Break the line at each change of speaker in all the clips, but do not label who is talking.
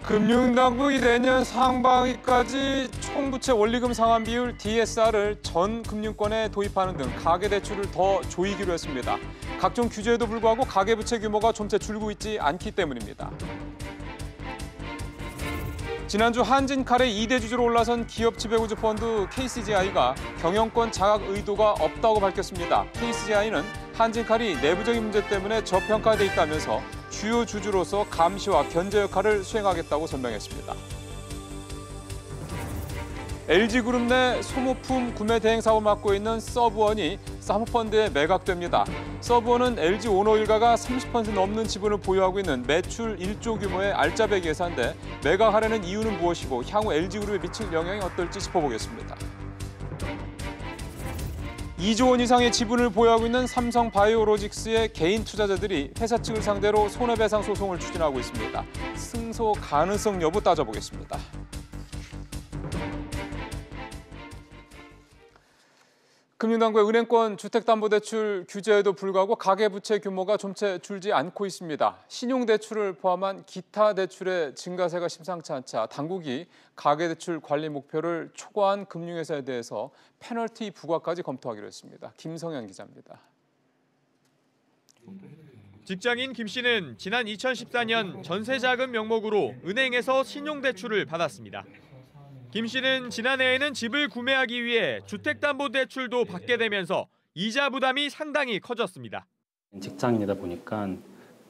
금융당국이 내년 상반기까지 총부채 원리금 상환 비율 DSR을 전 금융권에 도입하는 등 가계대출을 더 조이기로 했습니다. 각종 규제에도 불구하고 가계부채 규모가 좀채 줄고 있지 않기 때문입니다. 지난주 한진칼의 2대 주주로 올라선 기업 지배구조 펀드 KCGI가 경영권 장악 의도가 없다고 밝혔습니다. KCGI는 한진칼이 내부적인 문제 때문에 저평가돼 있다면서 주요 주주로서 감시와 견제 역할을 수행하겠다고 설명했습니다. LG그룹 내 소모품 구매 대행 사업을 맡고 있는 서브원이 사모펀드에 매각됩니다. 서브원은 LG 오너 일가가 30% 넘는 지분을 보유하고 있는 매출 1조 규모의 알짜배기 회사인데 매각하려는 이유는 무엇이고 향후 LG그룹에 미칠 영향이 어떨지 짚어보겠습니다. 2조 원 이상의 지분을 보유하고 있는 삼성바이오로직스의 개인 투자자들이 회사 측을 상대로 손해배상 소송을 추진하고 있습니다. 승소 가능성 여부 따져보겠습니다. 금융당국의 은행권 주택담보대출 규제에도 불구하고 가계부채 규모가 좀채 줄지 않고 있습니다. 신용대출을 포함한 기타 대출의 증가세가 심상치 않자 당국이 가계대출 관리 목표를 초과한 금융회사에 대해서 페널티 부과까지 검토하기로 했습니다. 김성현 기자입니다.
직장인 김 씨는 지난 2014년 전세자금 명목으로 은행에서 신용대출을 받았습니다. 김 씨는 지난해에는 집을 구매하기 위해 주택담보대출도 받게 되면서 이자 부담이 상당히 커졌습니다.
직장인이다 보니까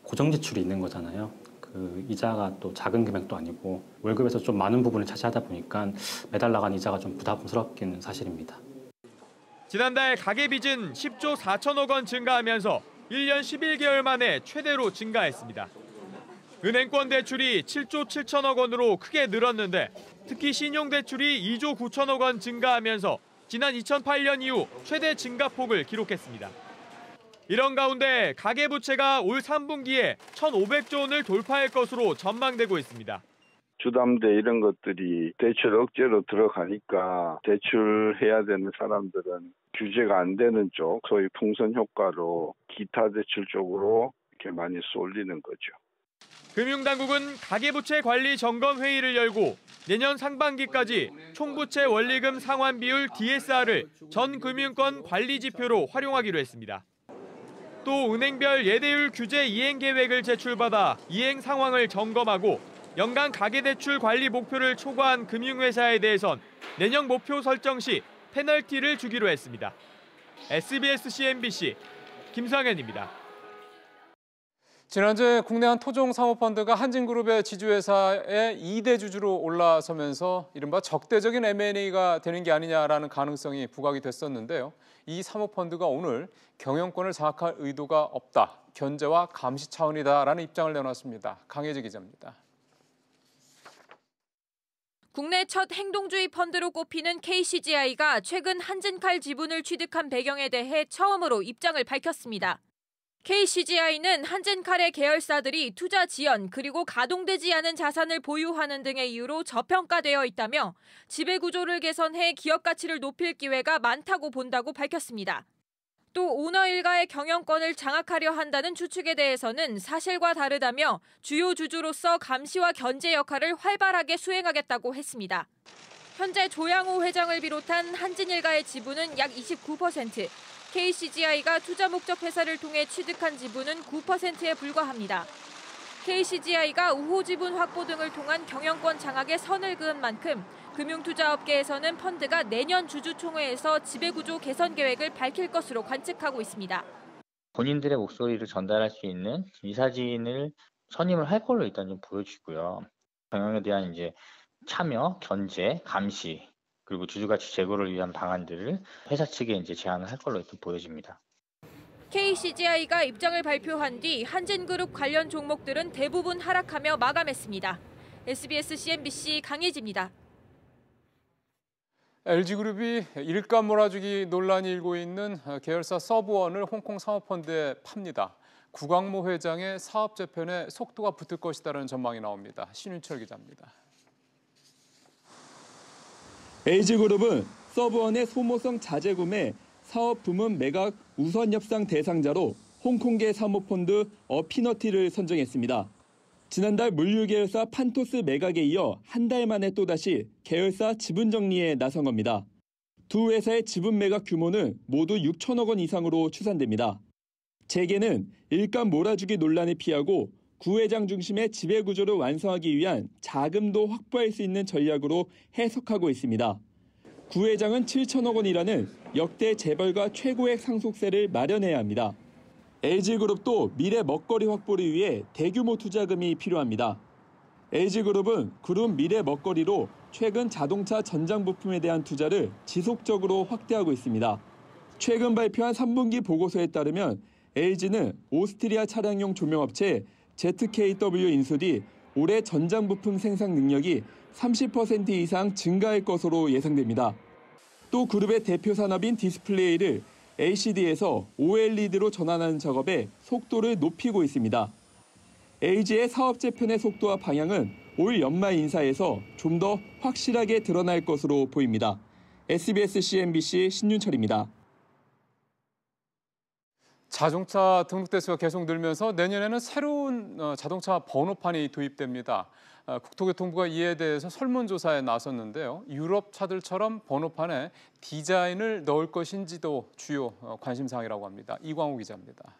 고정지출이 있는 거잖아요. 그 이자가 또 작은 금액도 아니고 월급에서 좀 많은 부분을 차지하다 보니까 매달 나간 이자가 좀 부담스럽긴 사실입니다.
지난달 가계빚은 10조 4천억 원 증가하면서 1년 11개월 만에 최대로 증가했습니다. 은행권 대출이 7조 7천억 원으로 크게 늘었는데 특히 신용대출이 2조 9천억 원 증가하면서 지난 2008년 이후 최대 증가폭을 기록했습니다. 이런 가운데 가계부채가 올 3분기에 1,500조 원을 돌파할 것으로 전망되고 있습니다.
주담대 이런 것들이 대출 억제로 들어가니까 대출해야 되는 사람들은 규제가 안 되는 쪽, 소위 풍선 효과로 기타 대출 쪽으로 이렇게 많이 쏠리는 거죠.
금융당국은 가계부채 관리 점검 회의를 열고 내년 상반기까지 총부채 원리금 상환 비율 DSR을 전 금융권 관리 지표로 활용하기로 했습니다. 또 은행별 예대율 규제 이행 계획을 제출받아 이행 상황을 점검하고 연간 가계대출 관리 목표를 초과한 금융회사에 대해선 내년 목표 설정 시 페널티를 주기로 했습니다. SBS CNBC 김상현입니다.
지난주에 국내 한 토종 사모펀드가 한진그룹의 지주회사의 2대 주주로 올라서면서 이른바 적대적인 M&A가 되는 게 아니냐라는 가능성이 부각이 됐었는데요. 이 사모펀드가 오늘 경영권을 장악할 의도가 없다, 견제와 감시 차원이다라는 입장을 내놨습니다. 강혜지 기자입니다.
국내 첫 행동주의 펀드로 꼽히는 KCGI가 최근 한진칼 지분을 취득한 배경에 대해 처음으로 입장을 밝혔습니다. KCGI는 한진칼의 계열사들이 투자 지연 그리고 가동되지 않은 자산을 보유하는 등의 이유로 저평가되어 있다며 지배구조를 개선해 기업 가치를 높일 기회가 많다고 본다고 밝혔습니다. 또 오너 일가의 경영권을 장악하려 한다는 추측에 대해서는 사실과 다르다며 주요 주주로서 감시와 견제 역할을 활발하게 수행하겠다고 했습니다. 현재 조양호 회장을 비롯한 한진 일가의 지분은 약 29%, KCGI가 투자 목적 회사를 통해 취득한 지분은 9%에 불과합니다. KCGI가 우호 지분 확보 등을 통한 경영권 장악에 선을 그은 만큼 금융투자업계에서는 펀드가 내년 주주총회에서 지배구조 개선 계획을 밝힐 것으로 관측하고 있습니다.
본인들의 목소리를 전달할 수 있는 이사진을 선임을 할 걸로 일단 좀 보여지고요. 경영에 대한 이제 참여, 견제, 감시 그리고 주주가치 제고를 위한 방안들을 회사 측에 이제 제안을 할 걸로 또 보여집니다.
KCGI가 입장을 발표한 뒤 한진그룹 관련 종목들은 대부분 하락하며 마감했습니다. SBS CNBC 강혜지입니다.
LG그룹이 일감 몰아주기 논란이 일고 있는 계열사 서브원을 홍콩 사모펀드에 팝니다. 구광모 회장의 사업 재편에 속도가 붙을 것이다라는 전망이 나옵니다. 신윤철 기자입니다.
LG그룹은 서브원의 소모성 자재 구매, 사업 부문 매각 우선 협상 대상자로 홍콩계 사모펀드 어피너티를 선정했습니다. 지난달 물류 계열사 판토스 매각에 이어 한 달 만에 또다시 계열사 지분 정리에 나선 겁니다. 두 회사의 지분 매각 규모는 모두 6천억 원 이상으로 추산됩니다. 재계는 일감 몰아주기 논란을 피하고 구회장 중심의 지배구조를 완성하기 위한 자금도 확보할 수 있는 전략으로 해석하고 있습니다. 구회장은 7천억 원이라는 역대 재벌가 최고액 상속세를 마련해야 합니다. LG그룹도 미래 먹거리 확보를 위해 대규모 투자금이 필요합니다. LG그룹은 그룹 미래 먹거리로 최근 자동차 전장 부품에 대한 투자를 지속적으로 확대하고 있습니다. 최근 발표한 3분기 보고서에 따르면 LG는 오스트리아 차량용 조명업체 ZKW 인수 뒤 올해 전장 부품 생산 능력이 30% 이상 증가할 것으로 예상됩니다. 또 그룹의 대표 산업인 디스플레이를 LCD에서 OLED로 전환하는 작업에 속도를 높이고 있습니다. LG의 사업 재편의 속도와 방향은 올 연말 인사에서 좀 더 확실하게 드러날 것으로 보입니다. SBS CNBC 신윤철입니다.
자동차 등록 대수가 계속 늘면서 내년에는 새로운 자동차 번호판이 도입됩니다. 국토교통부가 이에 대해서 설문조사에 나섰는데요. 유럽 차들처럼 번호판에 디자인을 넣을 것인지도 주요 관심사항이라고 합니다. 이광호 기자입니다.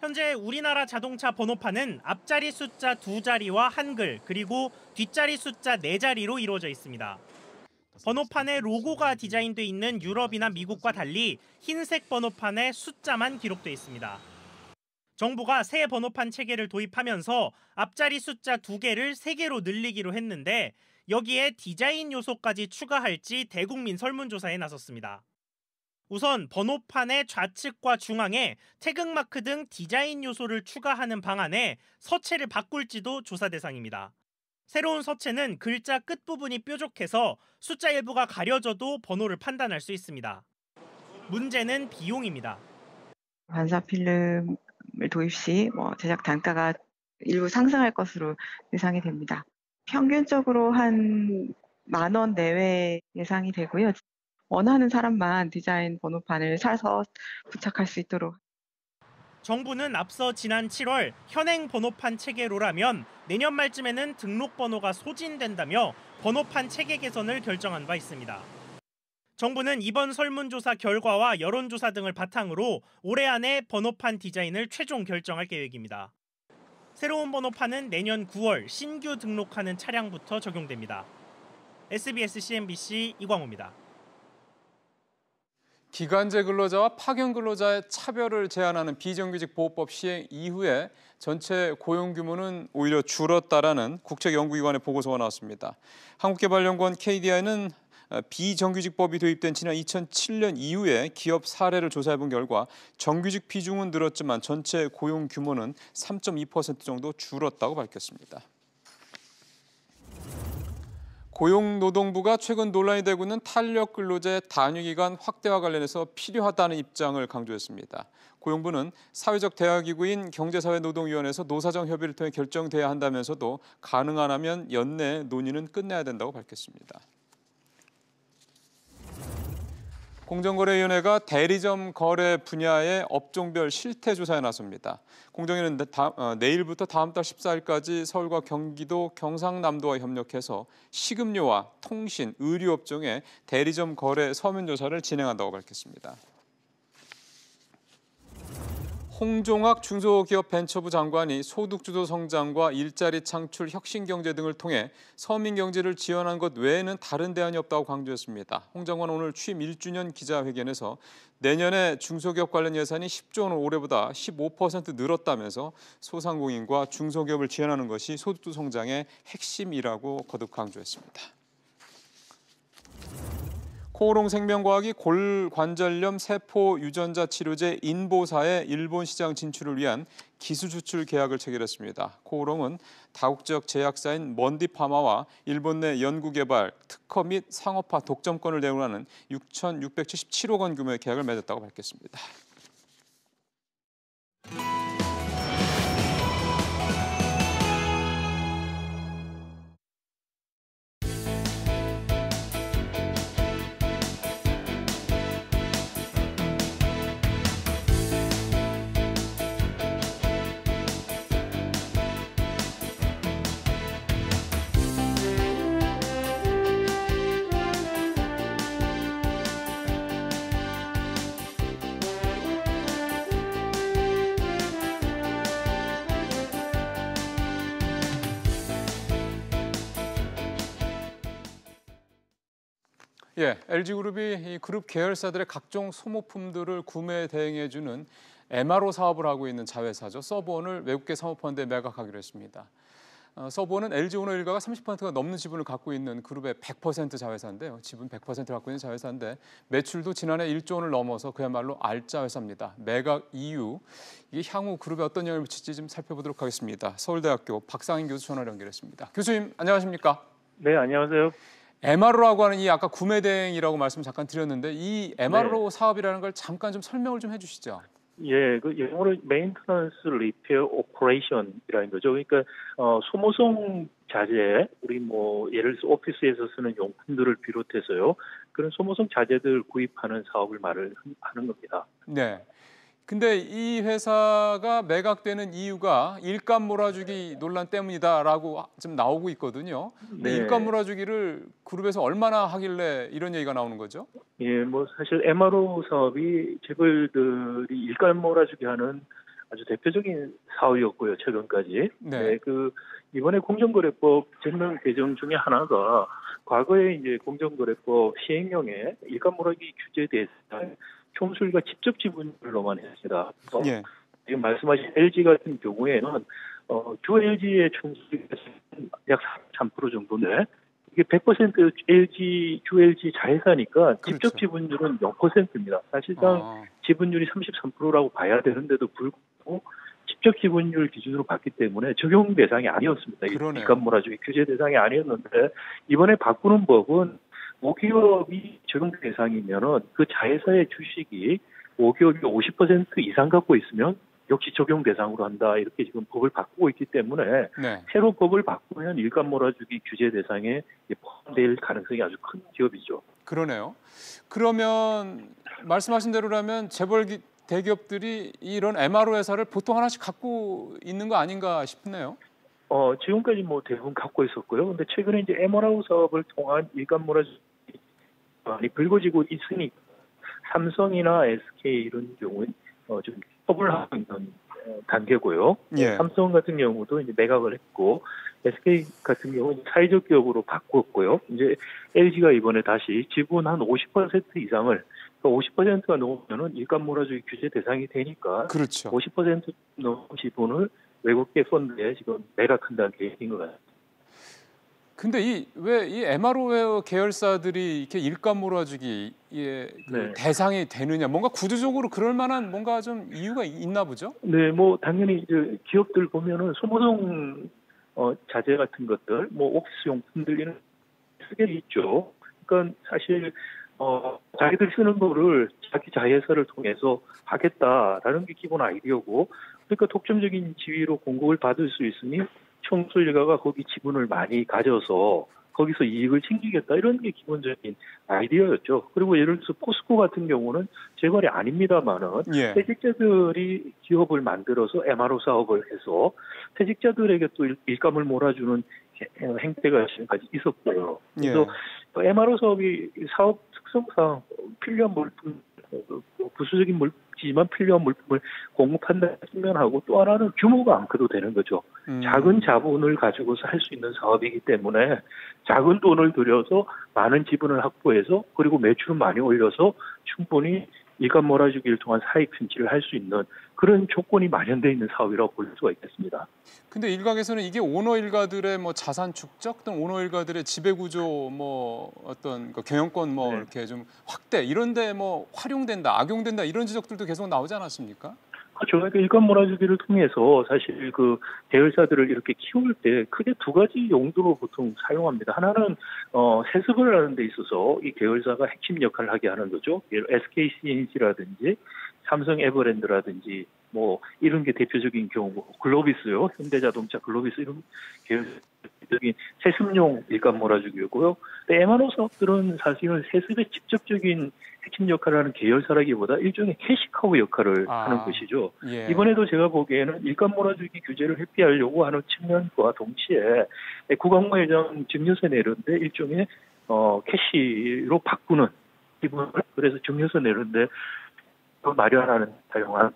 현재 우리나라 자동차 번호판은 앞자리 숫자 2자리와 한글, 그리고 뒷자리 숫자 4자리로 이루어져 있습니다. 번호판에 로고가 디자인돼 있는 유럽이나 미국과 달리 흰색 번호판에 숫자만 기록돼 있습니다. 정부가 새 번호판 체계를 도입하면서 앞자리 숫자 2개를 3개로 늘리기로 했는데 여기에 디자인 요소까지 추가할지 대국민 설문조사에 나섰습니다. 우선 번호판의 좌측과 중앙에 태극마크 등 디자인 요소를 추가하는 방안에 서체를 바꿀지도 조사 대상입니다. 새로운 서체는 글자 끝부분이 뾰족해서 숫자 일부가 가려져도 번호를 판단할 수 있습니다. 문제는 비용입니다.
반사 필름을 도입 시 제작 단가가 일부 상승할 것으로 예상이 됩니다. 평균적으로 한 10,000원 내외 예상이 되고요. 원하는 사람만 디자인 번호판을 사서 부착할 수 있도록.
정부는 앞서 지난 7월 현행 번호판 체계로라면 내년 말쯤에는 등록번호가 소진된다며 번호판 체계 개선을 결정한 바 있습니다. 정부는 이번 설문조사 결과와 여론조사 등을 바탕으로 올해 안에 번호판 디자인을 최종 결정할 계획입니다. 새로운 번호판은 내년 9월 신규 등록하는 차량부터 적용됩니다. SBS CNBC 이광호입니다.
기간제 근로자와 파견 근로자의 차별을 제한하는 비정규직 보호법 시행 이후에 전체 고용 규모는 오히려 줄었다라는 국책연구기관의 보고서가 나왔습니다. 한국개발연구원 KDI는 비정규직법이 도입된 지난 2007년 이후에 기업 사례를 조사해본 결과 정규직 비중은 늘었지만 전체 고용 규모는 3.2% 정도 줄었다고 밝혔습니다. 고용노동부가 최근 논란이 되고 있는 탄력 근로자의 단위기간 확대와 관련해서 필요하다는 입장을 강조했습니다. 고용부는 사회적 대화기구인 경제사회노동위원회에서 노사정 협의를 통해 결정돼야 한다면서도 가능하다면 연내 논의는 끝내야 된다고 밝혔습니다. 공정거래위원회가 대리점 거래 분야의 업종별 실태조사에 나섭니다. 공정위는 내일부터 다음 달 14일까지 서울과 경기도, 경상남도와 협력해서 식음료와 통신, 의류 업종의 대리점 거래 서면조사를 진행한다고 밝혔습니다. 홍종학 중소기업벤처부 장관이 소득주도 성장과 일자리 창출, 혁신경제 등을 통해 서민경제를 지원한 것 외에는 다른 대안이 없다고 강조했습니다. 홍 장관은 오늘 취임 1주년 기자회견에서 내년에 중소기업 관련 예산이 10조 원을 올해보다 15% 늘었다면서 소상공인과 중소기업을 지원하는 것이 소득주도 성장의 핵심이라고 거듭 강조했습니다. 코오롱 생명과학이 골관절염 세포 유전자 치료제 인보사의 일본 시장 진출을 위한 기술 수출 계약을 체결했습니다. 코오롱은 다국적 제약사인 먼디파마와 일본 내 연구개발, 특허 및 상업화 독점권을 내놓는 6,677억 원 규모의 계약을 맺었다고 밝혔습니다. 예, LG그룹이 이 그룹 계열사들의 각종 소모품들을 구매 대행해주는 MRO 사업을 하고 있는 자회사죠. 서브원을 외국계 사모펀드에 매각하기로 했습니다. 서브원은 LG오너 일가가 30%가 넘는 지분을 갖고 있는 그룹의 100% 자회사인데요. 지분 100%를 갖고 있는 자회사인데 매출도 지난해 1조 원을 넘어서 그야말로 알짜 회사입니다. 매각 이유, 이게 향후 그룹에 어떤 영향을 미칠지 좀 살펴보도록 하겠습니다. 서울대학교 박상인 교수 전화로 연결했습니다. 교수님 안녕하십니까?
네, 안녕하세요.
MRO라고 하는 이 아까 구매 대행이라고 말씀 잠깐 드렸는데 이 MRO 사업이라는 걸 잠깐 좀 설명을 좀 해주시죠.
예, 그 영어로 메인터넌스 리페어 오퍼레이션이라는 거죠. 그러니까 소모성 자재, 우리 뭐 예를 들어서 오피스에서 쓰는 용품들을 비롯해서요, 그런 소모성 자재들 구입하는 사업을 말을 하는 겁니다.
네. 근데 이 회사가 매각되는 이유가 일감 몰아주기 논란 때문이다라고 좀 나오고 있거든요.
네.
일감 몰아주기를 그룹에서 얼마나 하길래 이런 얘기가 나오는 거죠?
예, 뭐 사실 MRO 사업이 재벌들이 일감 몰아주기 하는 아주 대표적인 사업이었고요, 최근까지.
네.
그 이번에 공정거래법 전면 개정 중에 하나가 과거에 이제 공정거래법 시행령에 일감 몰아주기 규제에 대해서 총수가 직접 지분으로만 했습니다.
예.
지금 말씀하신 LG 같은 경우에는 주 LG의 총수가 약 3% 정도인데 이게 100% 주 LG 자회사니까
그렇죠.
직접 지분율은 0%입니다. 사실상 지분율이 33%라고 봐야 되는데도 불구하고 직접 지분율 기준으로 봤기 때문에 적용 대상이 아니었습니다. 일감 몰아주기 규제 대상이 아니었는데 이번에 바꾸는 법은 5기업이 적용 대상이면은 그 자회사의 주식이 5기업이 50% 이상 갖고 있으면 역시 적용 대상으로 한다. 이렇게 지금 법을 바꾸고 있기 때문에
네.
새로 법을 바꾸면 일감 몰아주기 규제 대상에 포함될 가능성이 아주 큰 기업이죠.
그러네요. 그러면 말씀하신 대로라면 재벌 대기업들이 이런 MRO 회사를 보통 하나씩 갖고 있는 거 아닌가 싶네요.
지금까지 뭐 대부분 갖고 있었고요. 근데 최근에 이제 MRO 사업을 통한 일감 몰아주기 많이 불거지고 있으니 삼성이나 SK 이런 경우에 좀 협업을 하고 있는 단계고요.
예.
삼성 같은 경우도 이제 매각을 했고 SK 같은 경우는 사회적 기업으로 바꿨고요. 이제 LG가 이번에 다시 지분 한 50% 이상을 50%가 넘으면은 일감 몰아주기 규제 대상이 되니까
그렇죠.
50% 넘은 지분을 외국계 펀드에 지금 매각한다는 계획인 것 같습니다.
근데 왜 이 MRO 계열사들이 이렇게 일감 몰아주기의
네.
대상이 되느냐? 뭔가 구조적으로 그럴 만한 뭔가 좀 이유가 있나 보죠?
네, 뭐 당연히 이제 기업들 보면은 소모성 자재 같은 것들, 뭐 옥시스 용품들 이런 크게 있죠. 그러니까 사실 자기들 쓰는 거를 자기 자회사를 통해서 하겠다라는 게 기본 아이디어고, 그러니까 독점적인 지위로 공급을 받을 수 있으니 총수 일가가 거기 지분을 많이 가져서 거기서 이익을 챙기겠다 이런 게 기본적인 아이디어였죠. 그리고 예를 들어서 포스코 같은 경우는 재벌이 아닙니다만은
예.
퇴직자들이 기업을 만들어서 MRO 사업을 해서 퇴직자들에게 또 일감을 몰아주는 행태가 지금까지 있었고요. 그래서 MRO 사업이 사업 특성상 필요한 물품, 부수적인 물품이지만 필요한 물품을 공급한다는 측면하고 또 하나는 규모가 안 커도 되는 거죠. 작은 자본을 가지고서 할 수 있는 사업이기 때문에 작은 돈을 들여서 많은 지분을 확보해서 그리고 매출을 많이 올려서 충분히 일감 몰아주기를 통한 사익 편취를 할 수 있는 그런 조건이 마련되어 있는 사업이라고 볼 수가 있겠습니다.
근데 일각에서는 이게 오너 일가들의 뭐 자산 축적 또는 오너 일가들의 지배 구조 뭐 어떤 그 경영권 뭐 이렇게 좀 확대 이런데 뭐 활용된다, 악용된다 이런 지적들도 계속 나오지 않았습니까?
그렇죠. 그러니까 일감 몰아주기를 통해서 사실 그 계열사들을 이렇게 키울 때 크게 두 가지 용도로 보통 사용합니다. 하나는 세습을 하는 데 있어서 이 계열사가 핵심 역할을 하게 하는 거죠. SK C&C라든지 삼성 에버랜드라든지 뭐 이런 게 대표적인 경우고, 글로비스요, 현대자동차, 글로비스 이런 계열적인 세습용 일감 몰아주기고요. MRO 사업들은 사실은 세습의 직접적인 핵심 역할을 하는 계열사라기보다 일종의 캐시카우 역할을 하는 것이죠.
예.
이번에도 제가 보기에는 일감 몰아주기 규제를 회피하려고 하는 측면과 동시에 구광무회장 증여세 내는데 일종의 캐시로 바꾸는 기분을, 그래서 증여세 내는데 마련하는 사용한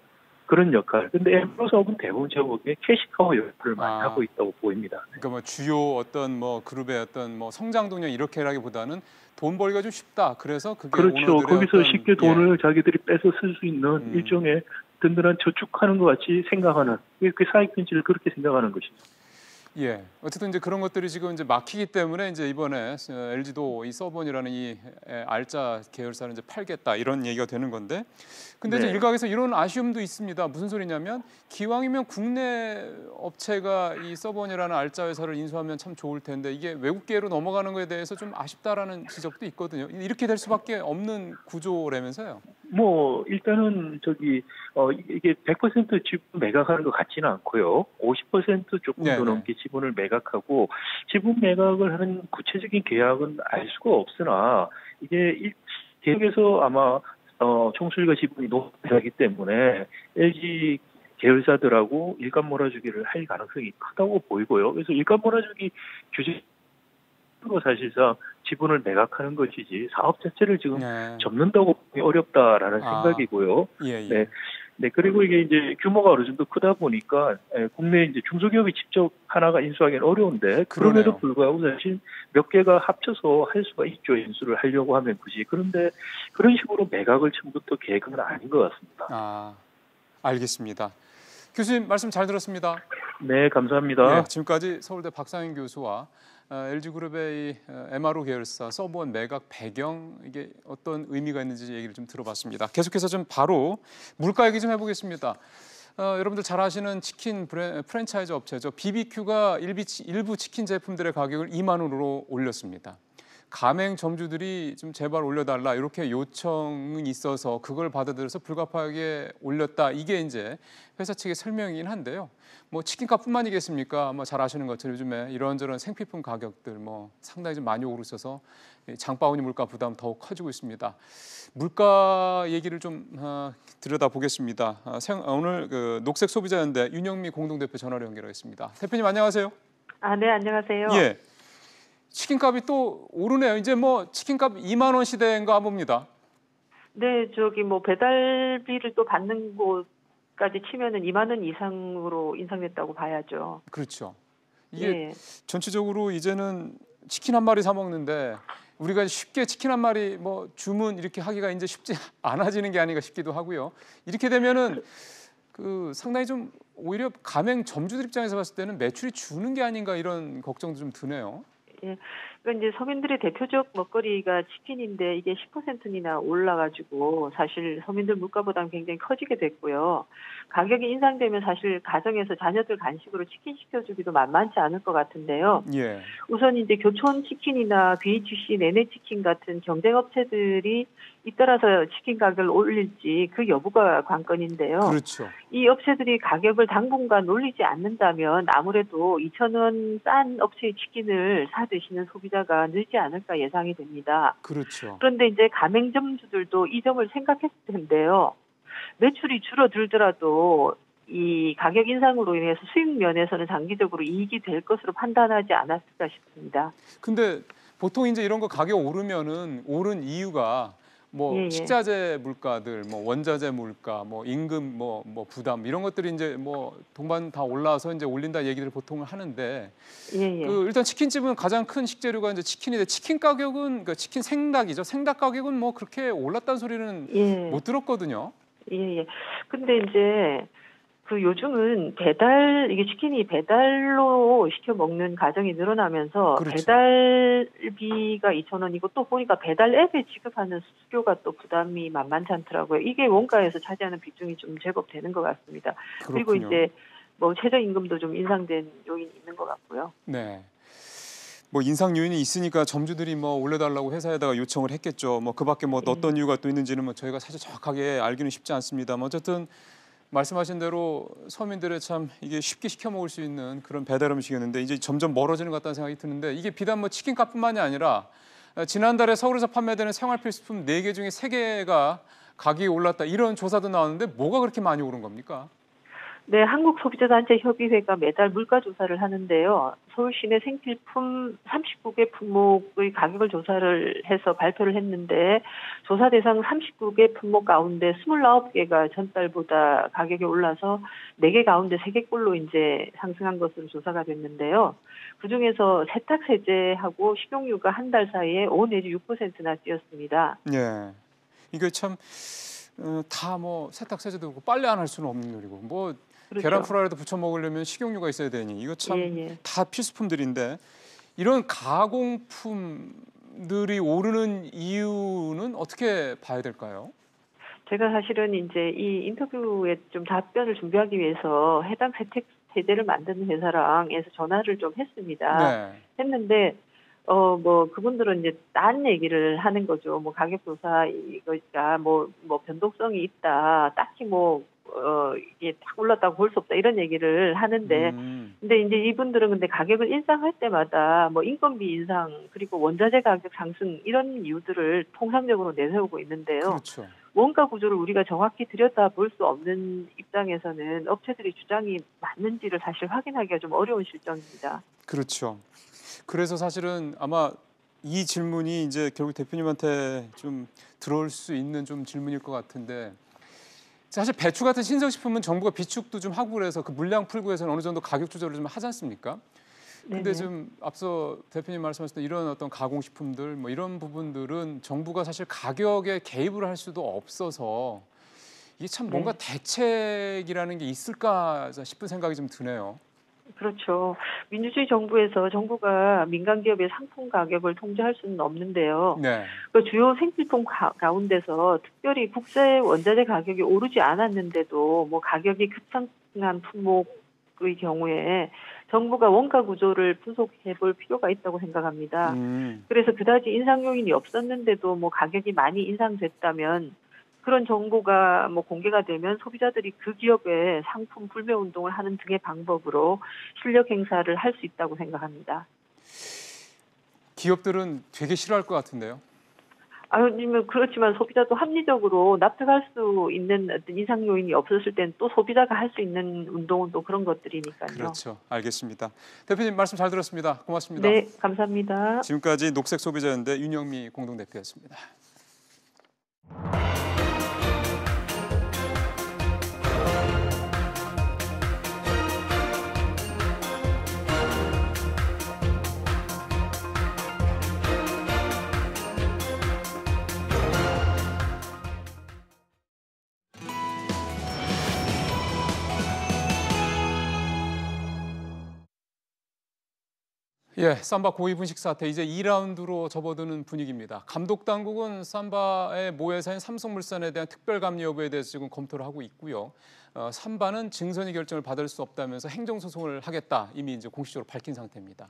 그런 역할. 근데 MRO 사업은 대부분 제가 보기에 캐시카우 역할을 많이 하고 있다고 보입니다.
그러니까 뭐 주요 어떤 뭐 그룹의 어떤 뭐 성장 동력 이렇게라기보다는 돈 벌기가 좀 쉽다. 그래서 그게
그렇죠. 거기서
어떤,
쉽게 돈을 자기들이 빼서 쓸 수 있는 일종의 든든한 저축하는 것 같이 생각하는 그 사익 편지를 그렇게 생각하는 것이죠.
예. 어쨌든 이제 그런 것들이 지금 이제 막히기 때문에 이제 이번에 LG도 이 서번이라는 이 알짜 계열사를 이제 팔겠다 이런 얘기가 되는 건데, 근데 이제 일각에서 이런 아쉬움도 있습니다. 무슨 소리냐면 기왕이면 국내 업체가 이 서번이라는 알짜 회사를 인수하면 참 좋을 텐데 이게 외국계로 넘어가는 거에 대해서 좀 아쉽다라는 지적도 있거든요. 이렇게 될 수밖에 없는 구조라면서요.
뭐 일단은 이게 100% 지분 매각하는 것 같지는 않고요. 50% 조금 더 넘게 지분을 매각하고 지분 매각을 하는 구체적인 계약은 알 수가 없으나 이게 계약에서 아마 총수일가 지분이 높아지기 때문에 LG 계열사들하고 일감 몰아주기를 할 가능성이 크다고 보이고요. 그래서 일감 몰아주기 규제 사실상 지분을 매각하는 것이지 사업 자체를 지금 접는다고 보기 어렵다라는 생각이고요. 네, 그리고 이게 이제 규모가 어느 정도 크다 보니까 국내 이제 중소기업이 직접 하나가 인수하기는 어려운데 그럼에도 불구하고 사실 몇 개가 합쳐서 할 수가 있죠. 인수를 하려고 하면 굳이. 그런데 그런 식으로 매각을 처음부터 계획은 아닌 것 같습니다.
알겠습니다. 교수님 말씀 잘 들었습니다.
네, 감사합니다.
지금까지 서울대 박상현 교수와 LG그룹의 이 MRO 계열사 서번 매각 배경 이게 어떤 의미가 있는지 얘기를 좀 들어봤습니다. 계속해서 좀 바로 물가 얘기 좀 해보겠습니다. 여러분들 잘 아시는 치킨 프랜차이즈 업체죠. BBQ가 일부 치킨 제품들의 가격을 2만 원으로 올렸습니다. 가맹점주들이 좀 제발 올려달라 이렇게 요청이 있어서 그걸 받아들여서 불가피하게 올렸다. 이게 이제 회사 측의 설명이긴 한데요. 뭐 치킨값뿐만이겠습니까? 뭐 잘 아시는 것처럼 요즘에 이런저런 생필품 가격들 뭐 상당히 좀 많이 오르고 있어서 장바구니 물가 부담 더욱 커지고 있습니다. 물가 얘기를 좀 들여다보겠습니다. 오늘 그 녹색 소비자연대 윤영미 공동대표 전화로 연결하겠습니다. 대표님 안녕하세요.
네, 안녕하세요.
예. 치킨값이 또 오르네요. 이제 뭐 치킨값 2만 원 시대인가 봅니다.
네, 뭐 배달비를 또 받는 곳까지 치면은 2만 원 이상으로 인상됐다고 봐야죠.
그렇죠. 이게 전체적으로 이제는 치킨 한 마리 사 먹는데 우리가 쉽게 치킨 한 마리 뭐 주문 이렇게 하기가 이제 쉽지 않아지는 게 아닌가 싶기도 하고요. 이렇게 되면은 그 상당히 좀 오히려 가맹 점주들 입장에서 봤을 때는 매출이 주는 게 아닌가 이런 걱정도 좀 드네요.
예, 그러니까 이제 서민들의 대표적 먹거리가 치킨인데 이게 10%나 올라가지고 사실 서민들 물가 부담이 굉장히 커지게 됐고요. 가격이 인상되면 사실 가정에서 자녀들 간식으로 치킨 시켜주기도 만만치 않을 것 같은데요. 우선 이제 교촌 치킨이나 BHC 내내 치킨 같은 경쟁 업체들이 잇따라서 치킨 가격을 올릴지 그 여부가 관건인데요.
그렇죠.
이 업체들이 가격을 당분간 올리지 않는다면 아무래도 2,000원 싼 업체의 치킨을 사 드시는 소비자가 늘지 않을까 예상이 됩니다.
그렇죠.
그런데 이제 가맹점주들도 이 점을 생각했을 텐데요. 매출이 줄어들더라도 이 가격 인상으로 인해서 수익 면에서는 장기적으로 이익이 될 것으로 판단하지 않았을까 싶습니다.
근데 보통 이제 이런 거 가격 오르면은 오른 이유가 뭐 식자재 물가들, 뭐 원자재 물가, 뭐 임금 뭐 부담 이런 것들이 이제 뭐 동반 다 올라와서 이제 올린다 얘기를 보통 하는데 그 일단 치킨집은 가장 큰 식재료가 이제 치킨인데 치킨 가격은 그 치킨 생닭이죠. 생닭 가격은 뭐 그렇게 올랐다는 소리는 못 들었거든요.
근데 이제 그 요즘은 이게 치킨이 배달로 시켜 먹는 가정이 늘어나면서 배달비가 2,000원이고 또 보니까 배달 앱에 지급하는 수수료가 또 부담이 만만치 않더라고요. 이게 원가에서 차지하는 비중이 좀 제법 되는 것 같습니다. 그리고 이제 뭐 최저임금도 좀 인상된 요인이 있는 것 같고요.
네. 뭐 인상 요인이 있으니까 점주들이 뭐 올려달라고 회사에다가 요청을 했겠죠. 뭐 그밖에 뭐 어떤 이유가 또 있는지는 뭐 저희가 사실 정확하게 알기는 쉽지 않습니다만 어쨌든 말씀하신 대로 서민들의 참 이게 쉽게 시켜 먹을 수 있는 그런 배달 음식이었는데 이제 점점 멀어지는 것 같다는 생각이 드는데 이게 비단 뭐 치킨값뿐만이 아니라 지난달에 서울에서 판매되는 생활필수품 4개 중에 3개가 가격이 올랐다 이런 조사도 나왔는데 뭐가 그렇게 많이 오른 겁니까?
네, 한국소비자단체협의회가 매달 물가 조사를 하는데요. 서울 시내 생필품 39개 품목의 가격을 조사를 해서 발표를 했는데 조사 대상 39개 품목 가운데 29개가 전달보다 가격이 올라서 4개 가운데 3개꼴로 이제 상승한 것으로 조사가 됐는데요. 그중에서 세탁 세제하고 식용유가 한 달 사이에 5 내지 6%나 뛰었습니다.
예, 이게 참 다 뭐 세탁 세제도 그렇고 빨래 안 할 수는 없는 일이고 뭐
그렇죠.
계란 프라이라도 부쳐 먹으려면 식용유가 있어야 되니 이거 참 다 필수품들인데 이런 가공품들이 오르는 이유는 어떻게 봐야 될까요?
제가 사실은 이제 이 인터뷰에 좀 답변을 준비하기 위해서 해당 세탁 세제를 만드는 회사랑에서 전화를 좀 했습니다.
네.
했는데 뭐 그분들은 이제 딴 얘기를 하는 거죠. 뭐 가격 조사 이거가 뭐 변동성이 있다. 딱히 이게 딱 올랐다고 볼 수 없다 이런 얘기를 하는데, 근데 이제 이분들은 근데 가격을 인상할 때마다 뭐 인건비 인상 그리고 원자재 가격 상승 이런 이유들을 통상적으로 내세우고 있는데요.
그렇죠.
원가 구조를 우리가 정확히 들여다볼 수 없는 입장에서는 업체들이 주장이 맞는지를 사실 확인하기가 좀 어려운 실정입니다.
그렇죠. 그래서 사실은 아마 이 질문이 이제 결국 대표님한테 좀 들어올 수 있는 좀 질문일 것 같은데. 사실 배추 같은 신성식품은 정부가 비축도 좀 하고 그래서 그 물량 풀고 해서는 어느 정도 가격 조절을 좀 하지 않습니까? 근데 좀 앞서 대표님 말씀하셨던 이런 어떤 가공식품들 뭐 이런 부분들은 정부가 사실 가격에 개입을 할 수도 없어서 이게 참 뭔가 대책이라는 게 있을까 싶은 생각이 좀 드네요.
그렇죠. 민주주의 정부에서 정부가 민간 기업의 상품 가격을 통제할 수는 없는데요.
네.
그 주요 생필품 가운데서 특별히 국제 원자재 가격이 오르지 않았는데도 뭐 가격이 급상승한 품목의 경우에 정부가 원가 구조를 분석해 볼 필요가 있다고 생각합니다. 그래서 그다지 인상 요인이 없었는데도 뭐 가격이 많이 인상됐다면 그런 정보가 뭐 공개가 되면 소비자들이 그 기업의 상품 불매 운동을 하는 등의 방법으로 실력 행사를 할 수 있다고 생각합니다.
기업들은 되게 싫어할 것 같은데요.
아니면 그렇지만 소비자도 합리적으로 납득할 수 있는 어떤 인상 요인이 없었을 때는 또 소비자가 할 수 있는 운동은 또 그런 것들이니까요.
그렇죠. 알겠습니다. 대표님 말씀 잘 들었습니다. 고맙습니다.
네, 감사합니다.
지금까지 녹색소비자연대 윤영미 공동대표였습니다. 예, 삼바 고의 분식 사태 이제 2라운드로 접어드는 분위기입니다. 감독 당국은 삼바의 모회사인 삼성물산에 대한 특별 감리 여부에 대해서 지금 검토를 하고 있고요. 삼바는 증선이 결정을 받을 수 없다면서 행정소송을 하겠다 이미 이제 공식적으로 밝힌 상태입니다.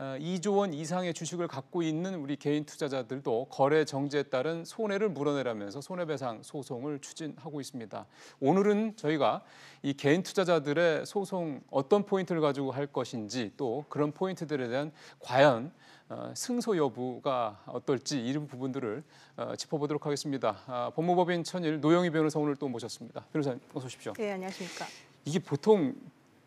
2조 원 이상의 주식을 갖고 있는 우리 개인 투자자들도 거래 정지에 따른 손해를 물어내라면서 손해배상 소송을 추진하고 있습니다. 오늘은 저희가 이 개인 투자자들의 소송 어떤 포인트를 가지고 할 것인지 또 그런 포인트들에 대한 과연 승소 여부가 어떨지 이런 부분들을 짚어보도록 하겠습니다. 법무법인 천일 노영희 변호사 오늘 또 모셨습니다. 변호사님 어서 오십시오.
네, 안녕하십니까.
이게 보통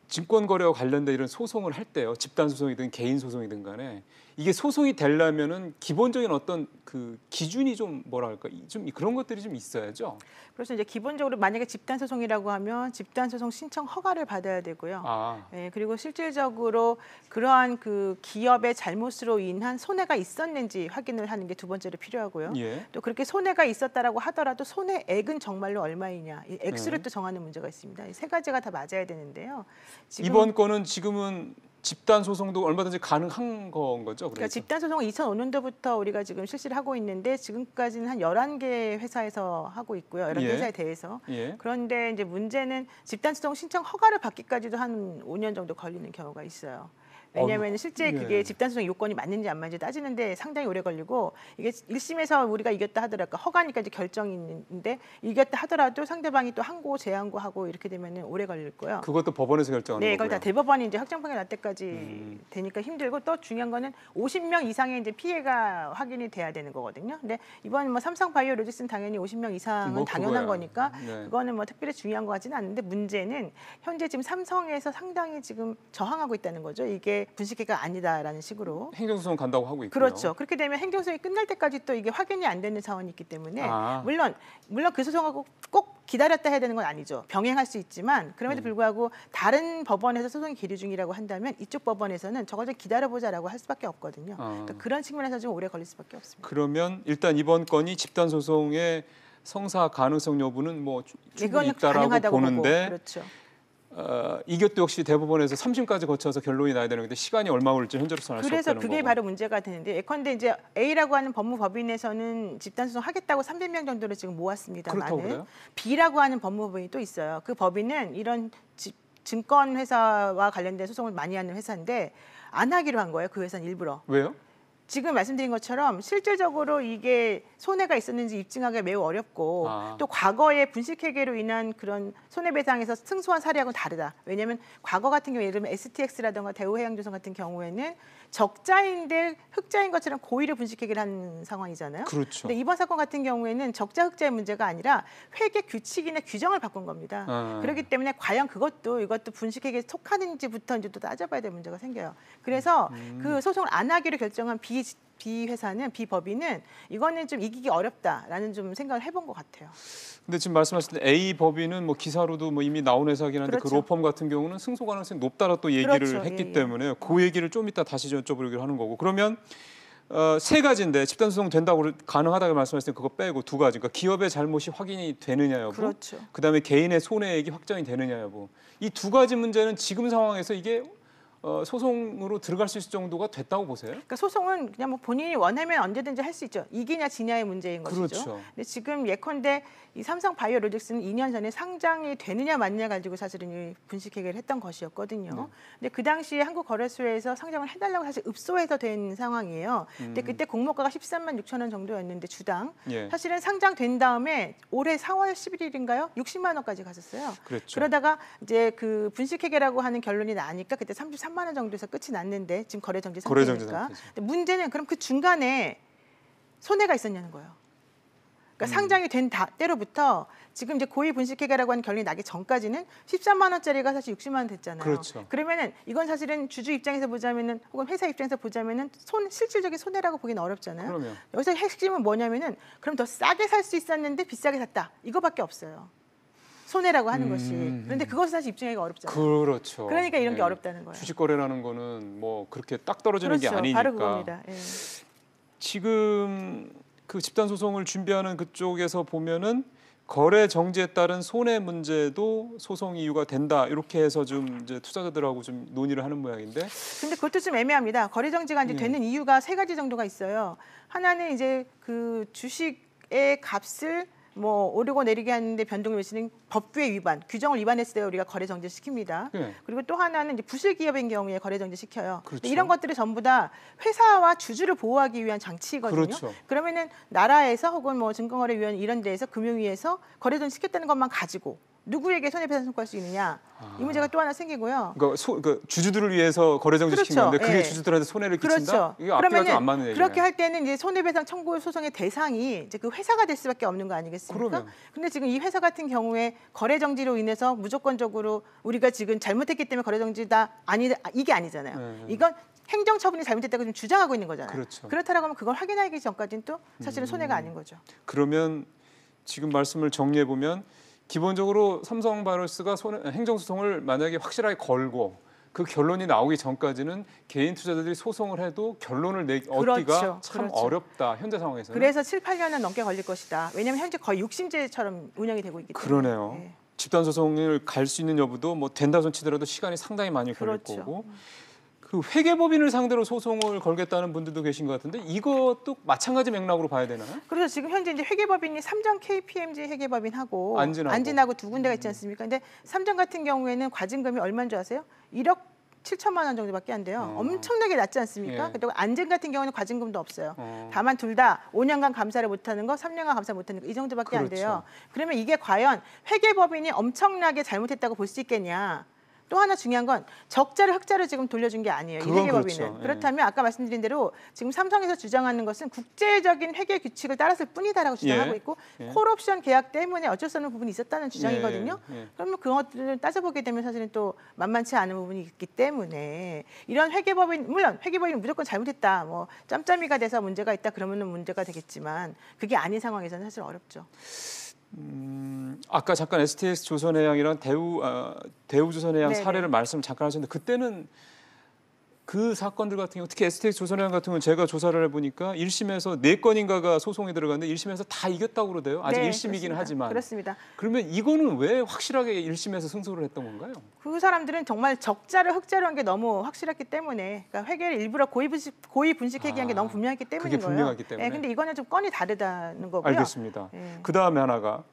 증권 거래와 관련된 이런 소송을 할 때요, 집단 소송이든 개인 소송이든 간에 이게 소송이 되려면은 기본적인 어떤 그 기준이 좀 뭐랄까 좀 그런 것들이 좀 있어야죠.
그래서 이제 기본적으로 만약에 집단 소송이라고 하면 집단 소송 신청 허가를 받아야 되고요. 네, 그리고 실질적으로 그러한 그 기업의 잘못으로 인한 손해가 있었는지 확인을 하는 게 두 번째로 필요하고요. 또 그렇게 손해가 있었다라고 하더라도 손해액은 정말로 얼마이냐, 이 액수를 또 정하는 문제가 있습니다. 이 세 가지가 다 맞아야 되는데요.
이번 건은 지금은 집단 소송도 얼마든지 가능한 건 거죠?
그러니까 집단 소송은 2005년도부터 우리가 지금 실시를 하고 있는데 지금까지는 한 11개 회사에서 하고 있고요. 11개 회사에 대해서. 그런데 이제 문제는 집단 소송 신청 허가를 받기까지도 한 5년 정도 걸리는 경우가 있어요. 왜냐하면 실제 그게 집단소송 요건이 맞는지 안 맞는지 따지는데 상당히 오래 걸리고 이게 1심에서 우리가 이겼다 하더라도 허가니까 이제 결정이 있는데 이겼다 하더라도 상대방이 또 항고 재항고하고 이렇게 되면 오래 걸릴 거예요.
그것도 법원에서 결정하는
네,
거고요.
그걸 다 대법원이 이제 확정 판결 날 때까지 되니까 힘들고 또 중요한 거는 50명 이상의 이제 피해가 확인이 돼야 되는 거거든요. 근데 이번 뭐 삼성바이오로직스는 당연히 50명 이상은
뭐
당연한
그거야.
거니까
네.
그거는 뭐 특별히 중요한 거 같지는 않은데 문제는 현재 지금 삼성에서 상당히 지금 저항하고 있다는 거죠. 이게 분식회가 아니다라는 식으로.
행정소송 간다고 하고 있고요.
그렇죠. 그렇게 되면 행정소송이 끝날 때까지 또 이게 확인이 안 되는 상황이 있기 때문에 물론 그 소송하고 꼭 기다렸다 해야 되는 건 아니죠. 병행할 수 있지만 그럼에도 불구하고 다른 법원에서 소송이 계류 중이라고 한다면 이쪽 법원에서는 저걸 좀 기다려보자라고 할 수밖에 없거든요. 그러니까 그런 측면에서 좀 오래 걸릴 수밖에 없습니다.
그러면 일단 이번 건이 집단소송의 성사 가능성 여부는 뭐 충분히 있다라고 보는데
그렇죠.
이것도 역시 대법원에서 3심까지 거쳐서 결론이 나야 되는데 시간이 얼마 걸릴지 현재로서는 알 수 없다는
그래서
거고.
그게 바로 문제가 되는데 예컨대 이제 A라고 하는 법무법인에서는 집단소송 하겠다고 300명 정도를 지금 모았습니다만은 B라고 하는 법무법인이 또 있어요. 그 법인은 이런 증권회사와 관련된 소송을 많이 하는 회사인데 안 하기로 한 거예요. 그 회사는 일부러.
왜요?
지금 말씀드린 것처럼 실질적으로 이게 손해가 있었는지 입증하기가 매우 어렵고 또 과거의 분식회계로 인한 그런 손해배상에서 승소한 사례하고는 다르다. 왜냐하면 과거 같은 경우 예를 들면 STX라든가 대우해양조선 같은 경우에는 적자인데 흑자인 것처럼 고의로 분식회계를 한 상황이잖아요.
그렇죠.
근데 이번 사건 같은 경우에는 적자 흑자의 문제가 아니라 회계 규칙이나 규정을 바꾼 겁니다. 그렇기 때문에 과연 이것도 분식회계에 속하는지부터 이제 또 따져봐야 될 문제가 생겨요. 그래서 그 소송을 안 하기로 결정한 B 회사는 B 법인은 이거는 좀 이기기 어렵다라는 좀 생각을 해본 것 같아요.
근데 지금 말씀하신 A 법인은 뭐 기사로도 뭐 이미 나온 회사긴 한데 그 로펌 같은 경우는 승소 가능성이 높다라 또 얘기를 했기 때문에 그 얘기를 좀 이따 다시 여쭤보기로 하는 거고. 그러면 세 가지인데 집단소송 된다고 가능하다고 말씀하셨을 때 그거 빼고 두 가지. 그러니까 기업의 잘못이 확인이 되느냐 여부.
그렇죠.
그다음에 개인의 손해액이 확정이 되느냐 여부. 이 두 가지 문제는 지금 상황에서 이게 소송으로 들어갈 수 있을 정도가 됐다고 보세요?
그러니까 소송은 그냥 뭐 본인이 원하면 언제든지 할 수 있죠. 이기냐 지냐의 문제인 것이죠.
그렇죠.
근데 지금 예컨대 이 삼성바이오로직스는 2년 전에 상장이 되느냐 마느냐 가지고 사실은 이 분식회계를 했던 것이었거든요. 근데 그 당시에 한국거래소에서 상장을 해달라고 사실 읍소해서 된 상황이에요. 근데 그때 공모가가 13만 6천 원 정도였는데 주당. 사실은 상장된 다음에 올해 4월 11일인가요? 60만 원까지 갔었어요.
그렇죠.
그러다가 이제 그 분식회계라고 하는 결론이 나니까 그때 33만 원 정도에서 끝이 났는데 지금 거래정지 상태니까. 근데 문제는 그럼 그 중간에 손해가 있었냐는 거예요. 그러니까 상장이 된 때로부터 지금 이제 고의 분식회계라고 하는 결론이 나기 전까지는 13만 원짜리가 사실 60만 원 됐잖아요.
그렇죠.
그러면은 이건 사실은 주주 입장에서 보자면은 혹은 회사 입장에서 보자면은 실질적인 손해라고 보기는 어렵잖아요.
그러면.
여기서 핵심은 뭐냐면은 그럼 더 싸게 살 수 있었는데 비싸게 샀다. 이거밖에 없어요. 손해라고 하는 것이. 그런데 그것을 사실 입증하기가 어렵잖아요.
그렇죠.
그러니까 이런 게 어렵다는 거예요.
주식 거래라는 거는 뭐 그렇게 딱 떨어지는 게 아니니까.
바로 그겁니다.
지금 그 집단 소송을 준비하는 그쪽에서 보면은 거래 정지에 따른 손해 문제도 소송 이유가 된다 이렇게 해서 좀 이제 투자자들하고 좀 논의를 하는 모양인데.
근데 그것도 좀 애매합니다. 거래 정지가 이제 되는 이유가 세 가지 정도가 있어요. 하나는 이제 그 주식의 값을 뭐 오르고 내리게 하는데 변동을 미치는 법규의 위반, 규정을 위반했을 때 우리가 거래 정지를 시킵니다. 그리고 또 하나는 이제 부실 기업인 경우에 거래 정지 시켜요.
그렇죠.
이런 것들이 전부 다 회사와 주주를 보호하기 위한 장치거든요.
그렇죠.
그러면은 나라에서 혹은 뭐 증권거래위원 이런 데에서 금융위에서 거래 정지 시켰다는 것만 가지고 누구에게 손해배상 청구할 수 있느냐 이 문제가 또 하나 생기고요.
그러니까 주주들을 위해서 거래 정지 시킨 건데 그게 주주들한테 손해를 끼친다. 이게 앞뒤가 좀 안 맞는 얘기예요.
그렇게 할 때는 이제 손해배상 청구 소송의 대상이 이제 그 회사가 될 수밖에 없는 거 아니겠습니까? 그런데 지금 이 회사 같은 경우에 거래 정지로 인해서 무조건적으로 우리가 지금 잘못했기 때문에 거래 정지다 이게 아니잖아요. 이건 행정처분이 잘못됐다고 지금 주장하고 있는 거잖아요.
그렇죠.
그렇다라고 하면 그걸 확인하기 전까지는 또 사실은 손해가 아닌 거죠.
그러면 지금 말씀을 정리해 보면. 기본적으로 삼성바이오로직스가 행정소송을 만약에 확실하게 걸고 그 결론이 나오기 전까지는 개인 투자자들이 소송을 해도 결론을 얻기가 참 어렵다. 현재 상황에서는.
그래서 7, 8년은 넘게 걸릴 것이다. 왜냐하면 현재 거의 육심제처럼 운영이 되고 있기 때문에.
그러네요. 집단 소송을 갈 수 있는 여부도 뭐 된다 손 치더라도 시간이 상당히 많이 걸릴 거고. 그 회계법인을 상대로 소송을 걸겠다는 분들도 계신 것 같은데 이것도 마찬가지 맥락으로 봐야 되나요?
그래서 지금 현재 이제 회계법인이 삼정 KPMG 안진하고 두 군데가 있지 않습니까? 근데 삼정 같은 경우에는 과징금이 얼마인 줄 아세요? 1억 7천만 원 정도밖에 안 돼요. 엄청나게 낮지 않습니까?
예.
그리고 안전 같은 경우는 과징금도 없어요. 다만 둘 다 5년간 감사를 못하는 거, 3년간 감사 못하는 거 이 정도밖에 안 돼요. 그러면 이게 과연 회계법인이 엄청나게 잘못했다고 볼 수 있겠냐? 또 하나 중요한 건 적자를 흑자로 지금 돌려준 게 아니에요. 이 회계법인은.
그렇죠.
그렇다면 아까 말씀드린 대로 지금 삼성에서 주장하는 것은 국제적인 회계 규칙을 따랐을 뿐이다라고 주장하고 있고 콜옵션 계약 때문에 어쩔 수 없는 부분이 있었다는 주장이거든요. 그러면 그것들을 따져보게 되면 사실은 또 만만치 않은 부분이 있기 때문에 이런 회계법인, 물론 회계법인은 무조건 잘못했다, 뭐 짬짬이가 돼서 문제가 있다 그러면은 문제가 되겠지만 그게 아닌 상황에서는 사실 어렵죠.
아까 잠깐 STX 조선해양이랑 대우조선해양
네네.
사례를 말씀을 잠깐 하셨는데 그때는 그 사건들 같은 경우 특히 STX 조선해양 같은 경우는 제가 조사를 해보니까 1심에서 4건인가가 소송이 들어갔는데 1심에서 다 있겼다고 그러대요. 아직
네,
1심이긴
그렇습니다.
하지만.
그렇습니다.
그러면 이거는 왜 확실하게 1심에서 승소를 했던 건가요?
그 사람들은 정말 적자를 흑자로 한 게 너무 확실했기 때문에, 그러니까 회계를 일부러 고의 분식 회계한 게 너무 분명했기 때문인
그게
거예요.
분명하기 때문에.
근데 이거는 좀 건이 다르다는 거고요.
알겠습니다. 그 다음에 하나가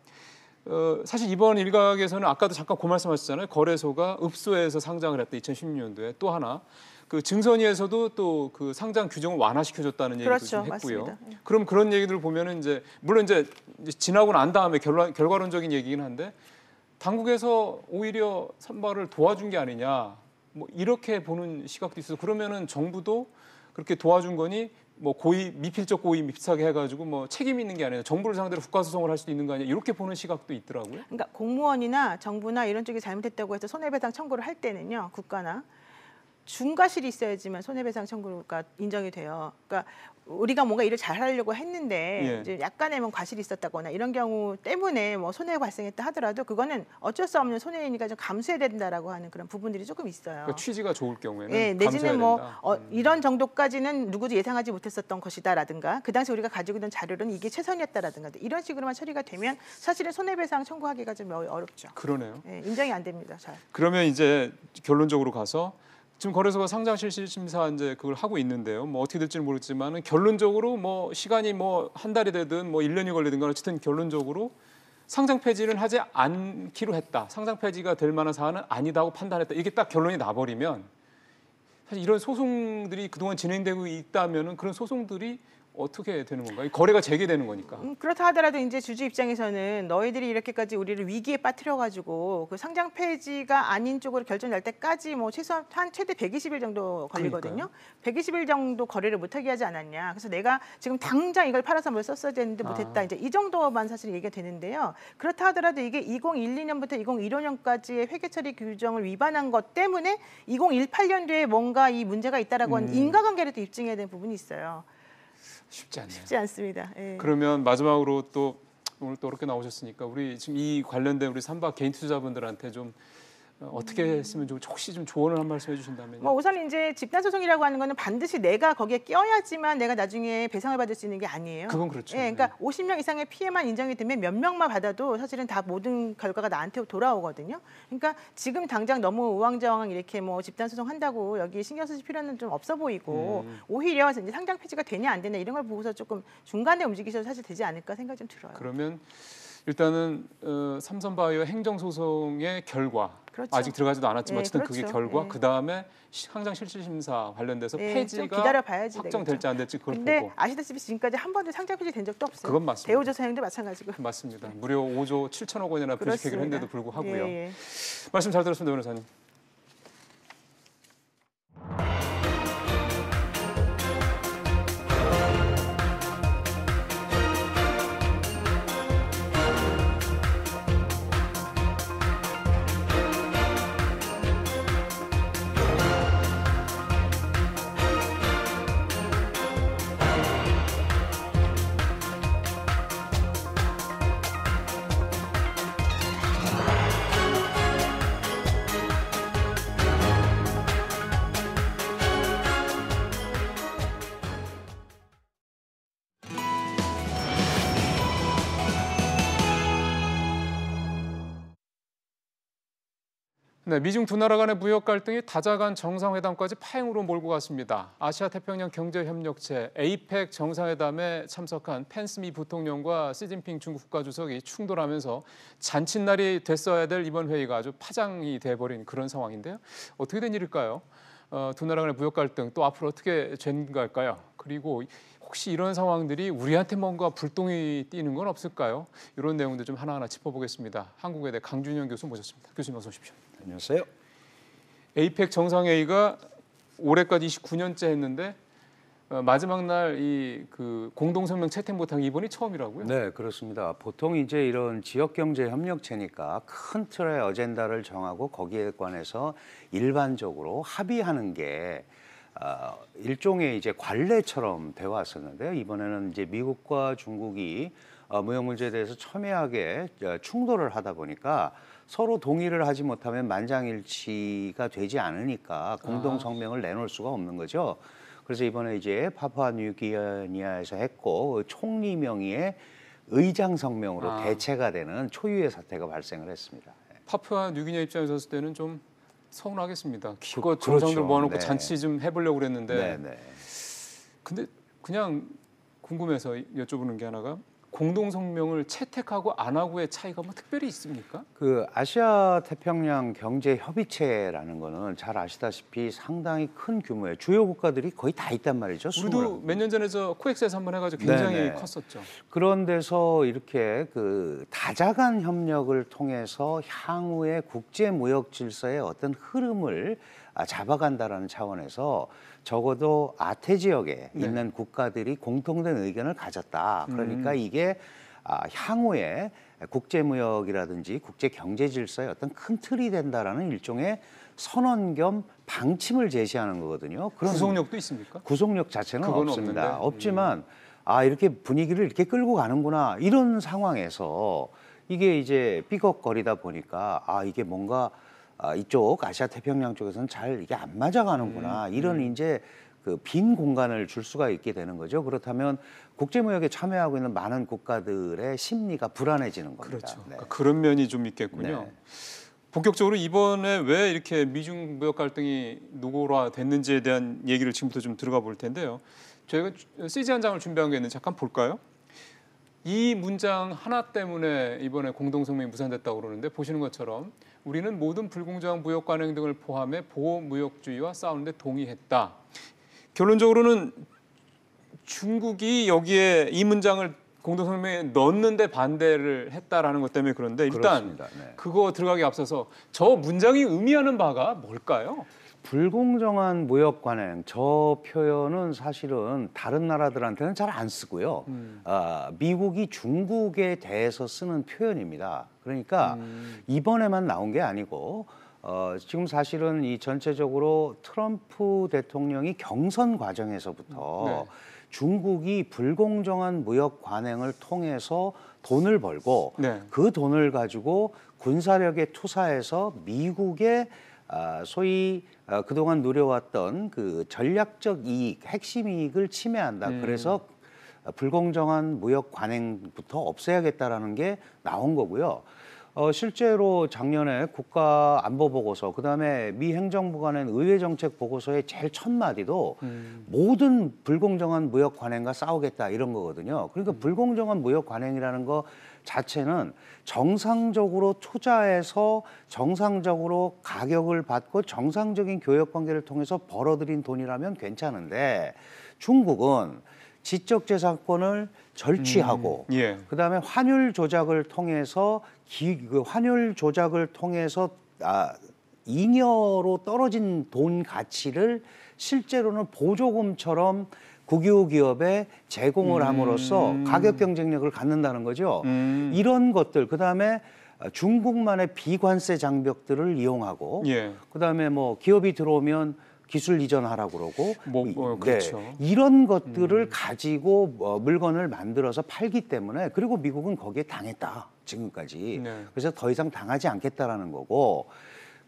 사실 이번 일각에서는 아까도 잠깐 그 말씀하셨잖아요. 거래소가 읍소에서 상장을 했다 2016년도에. 또 하나 그 증선위에서도 또 그 상장 규정을 완화시켜줬다는 얘기도
그렇죠,
좀 했고요.
맞습니다.
그럼 그런 얘기들을 보면은 이제 물론 이제 지나고 난 다음에 결과론적인 얘기긴 한데 당국에서 오히려 선발을 도와준 게 아니냐 뭐 이렇게 보는 시각도 있어서 그러면은 정부도 그렇게 도와준 거니 뭐 고의 미필적 고의 비슷하게 해가지고 뭐 책임 있는 게 아니라 정부를 상대로 국가소송을 할 수도 있는 거 아니냐 이렇게 보는 시각도 있더라고요.
그러니까 공무원이나 정부나 이런 쪽이 잘못했다고 해서 손해배상 청구를 할 때는요, 국가나 중과실이 있어야지만 손해배상 청구가 인정이 돼요. 그러니까 우리가 뭔가 일을 잘하려고 했는데 이제 약간의 뭐 과실이 있었다거나 이런 경우 때문에 뭐 손해가 발생했다 하더라도 그거는 어쩔 수 없는 손해이니까 좀 감수해야 된다라고 하는 그런 부분들이 조금 있어요.
그러니까 취지가 좋을 경우에는
내지는 뭐
된다.
이런 정도까지는 누구도 예상하지 못했었던 것이다라든가 그 당시 우리가 가지고 있는 자료는 이게 최선이었다라든가 이런 식으로만 처리가 되면 사실은 손해배상 청구하기가 좀 어렵죠.
그러네요.
인정이 안 됩니다. 잘.
그러면 이제 결론적으로 가서 지금 거래소가 상장 실시 심사 이제 그걸 하고 있는데요. 뭐 어떻게 될지는 모르겠지만은 결론적으로 뭐 시간이 뭐 한 달이 되든 뭐 1년이 걸리든 간 어쨌든 결론적으로 상장 폐지는 하지 않기로 했다. 상장 폐지가 될 만한 사안은 아니다고 판단했다. 이게 딱 결론이 나버리면 사실 이런 소송들이 그동안 진행되고 있다면은 그런 소송들이 어떻게 되는 건가요? 거래가 재개되는 거니까.
그렇다 하더라도 이제 주주 입장에서는 너희들이 이렇게까지 우리를 위기에 빠뜨려가지고 그 상장 폐지가 아닌 쪽으로 결정 날 때까지 뭐 최소한 한 최대 120일 정도 걸리거든요. 그러니까요. 120일 정도 거래를 못하게 하지 않았냐. 그래서 내가 지금 당장 이걸 팔아서 뭘 썼어야 되는데 못했다. 이제 이 정도만 사실 얘기가 되는데요. 그렇다 하더라도 이게 2012년부터 2015년까지의 회계 처리 규정을 위반한 것 때문에 2018년도에 뭔가 이 문제가 있다라고 하는 인과관계를 또 입증해야 되는 부분이 있어요.
쉽지 않네요.
쉽지 않습니다.
그러면 마지막으로 또 오늘 또 이렇게 나오셨으니까 우리 지금 이 관련된 우리 삼박 개인 투자자분들한테 좀 어떻게 했으면 좋을지 혹시 좀 조언을 한 말씀 해주신다면요.
뭐 우선 이제 집단 소송이라고 하는 거는 반드시 내가 거기에 껴야지만 내가 나중에 배상을 받을 수 있는 게 아니에요.
그건 그렇죠.
그러니까 50명 이상의 피해만 인정이 되면 몇 명만 받아도 사실은 다 모든 결과가 나한테 돌아오거든요. 그러니까 지금 당장 너무 우왕좌왕 이렇게 뭐 집단 소송 한다고 여기 신경 쓰실 필요는 좀 없어 보이고 오히려 이제 상장 폐지가 되냐 안 되냐 이런 걸 보고서 조금 중간에 움직이셔도 사실 되지 않을까 생각이 좀 들어요.
그러면 일단은 삼성바이오 행정소송의 결과
그렇죠.
아직 들어가지도 않았지만 어쨌든
그렇죠.
그게 결과 그다음에 상장 실질심사 관련돼서 폐지가 확정될지 안 될지 그걸
근데
보고
아시다시피 지금까지 한 번도 상장 폐지 된 적도 없어요.
그건 맞습니다.
대우조선행도 마찬가지고.
맞습니다. 무려 5조 7천억 원이나 표식회계를 했는데도 불구하고요.
예.
말씀 잘 들었습니다, 변호사님. 네, 미중 두 나라 간의 무역 갈등이 다자간 정상회담까지 파행으로 몰고 갔습니다. 아시아태평양 경제협력체 APEC 정상회담에 참석한 펜스 미 부통령과 시진핑 중국 국가주석이 충돌하면서 잔칫날이 됐어야 될 이번 회의가 아주 파장이 돼버린 그런 상황인데요. 어떻게 된 일일까요? 두 나라 간의 무역 갈등 또 앞으로 어떻게 전개할까요? 그리고 혹시 이런 상황들이 우리한테 뭔가 불똥이 띄는 건 없을까요? 이런 내용들 좀 하나하나 짚어보겠습니다. 한국외대 강준영 교수 모셨습니다. 교수님 어서 오십시오.
안녕하세요.
APEC 정상회의가 올해까지 29년째 했는데 마지막 날 이 공동성명 채택 못한 이번이 처음이라고요?
네, 그렇습니다. 보통 이제 이런 지역경제협력체니까 큰 틀의 어젠다를 정하고 거기에 관해서 일반적으로 합의하는 게 일종의 이제 관례처럼 되어 왔었는데요. 이번에는 이제 미국과 중국이 무역 문제에 대해서 첨예하게 충돌을 하다 보니까 서로 동의를 하지 못하면 만장일치가 되지 않으니까 공동 성명을 내놓을 수가 없는 거죠. 그래서 이번에 이제 파푸아뉴기니아에서 했고 총리 명의의 의장 성명으로 대체가 되는 초유의 사태가 발생을 했습니다.
파푸아뉴기니아 입장에서 봤을 때는 좀 서운하겠습니다. 기껏 정상들 그렇죠. 모아놓고 네. 잔치 좀 해보려고 그랬는데 근데 그냥 궁금해서 여쭤보는 게 하나가 공동성명을 채택하고 안 하고의 차이가 뭐 특별히 있습니까?
그 아시아 태평양 경제 협의체라는 거는 잘 아시다시피 상당히 큰 규모의 주요 국가들이 거의 다 있단 말이죠.
우리도 몇 년 전에 저 코엑스에서 한번 해가지고 굉장히 네네. 컸었죠.
그런 데서 이렇게 그 다자간 협력을 통해서 향후의 국제 무역 질서의 어떤 흐름을 잡아간다라는 차원에서 적어도 아태 지역에 네. 있는 국가들이 공통된 의견을 가졌다. 그러니까 이게 향후에 국제무역이라든지 국제경제질서의 어떤 큰 틀이 된다라는 일종의 선언 겸 방침을 제시하는 거거든요. 그런
구속력도 있습니까?
구속력 자체는 없습니다. 없지만 이렇게 분위기를 이렇게 끌고 가는구나 이런 상황에서 이게 이제 삐걱거리다 보니까 이게 뭔가 이쪽 아시아 태평양 쪽에서는 잘 이게 안 맞아가는구나 이런 이제 그 빈 공간을 줄 수가 있게 되는 거죠. 그렇다면 국제무역에 참여하고 있는 많은 국가들의 심리가 불안해지는 겁니다.
그렇죠.
네.
그러니까 그런 면이 좀 있겠군요. 네. 본격적으로 이번에 왜 이렇게 미중 무역 갈등이 노골화됐는지에 대한 얘기를 지금부터 좀 들어가 볼 텐데요. 저희가 CG 한 장을 준비한 게 있는데 잠깐 볼까요? 이 문장 하나 때문에 이번에 공동성명이 무산됐다고 그러는데 보시는 것처럼 우리는 모든 불공정한 무역 관행 등을 포함해 보호무역주의와 싸우는 데 동의했다. 결론적으로는 중국이 여기에 이 문장을 공동성명에 넣는데 반대를 했다라는 것 때문에 그런데 일단 네. 그거 들어가기 앞서서 저 문장이 의미하는 바가 뭘까요?
불공정한 무역 관행 저 표현은 사실은 다른 나라들한테는 잘 안 쓰고요. 미국이 중국에 대해서 쓰는 표현입니다. 그러니까 이번에만 나온 게 아니고 지금 사실은 이 전체적으로 트럼프 대통령이 경선 과정에서부터 네. 중국이 불공정한 무역 관행을 통해서 돈을 벌고 네. 그 돈을 가지고 군사력에 투사해서 미국의 소위 그동안 누려왔던 그 전략적 이익, 핵심 이익을 침해한다. 그래서 불공정한 무역 관행부터 없애야겠다라는 게 나온 거고요. 실제로 작년에 국가안보보고서, 그다음에 미 행정부가 낸 의회정책 보고서의 제일 첫 마디도 모든 불공정한 무역 관행과 싸우겠다 이런 거거든요. 그러니까 불공정한 무역 관행이라는 거 자체는 정상적으로 투자해서 정상적으로 가격을 받고 정상적인 교역 관계를 통해서 벌어들인 돈이라면 괜찮은데 중국은 지적재산권을 절취하고
예.
그다음에 환율 조작을 통해서 잉여로 떨어진 돈 가치를 실제로는 보조금처럼 국유 기업에 제공을 함으로써 가격 경쟁력을 갖는다는 거죠. 이런 것들, 그다음에 중국만의 비관세 장벽들을 이용하고
예.
그다음에 뭐 기업이 들어오면 기술 이전하라고 그러고
그렇죠.
네, 이런 것들을 가지고 물건을 만들어서 팔기 때문에, 그리고 미국은 거기에 당했다 지금까지.
네.
그래서 더 이상 당하지 않겠다라는 거고,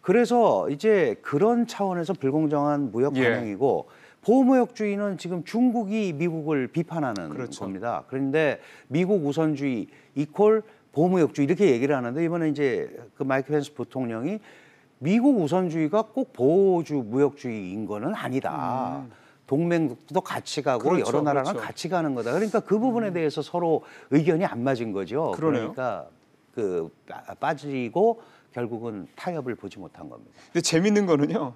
그래서 이제 그런 차원에서 불공정한 무역 관행이고 보호무역주의는 지금 중국이 미국을 비판하는
그렇죠.
겁니다. 그런데 미국 우선주의 이퀄 보호무역주의 이렇게 얘기를 하는데, 이번에 이제 그 마이크 펜스 부통령이 미국 우선주의가 꼭 보호주 무역주의인 거는 아니다. 동맹도 같이 가고
그렇죠,
여러 나라랑
그렇죠.
같이 가는 거다. 그러니까 그 부분에 대해서 서로 의견이 안 맞은 거죠.
그러네요.
그러니까 그 빠지고 결국은 타협을 보지 못한 겁니다.
근데 재밌는 거는요.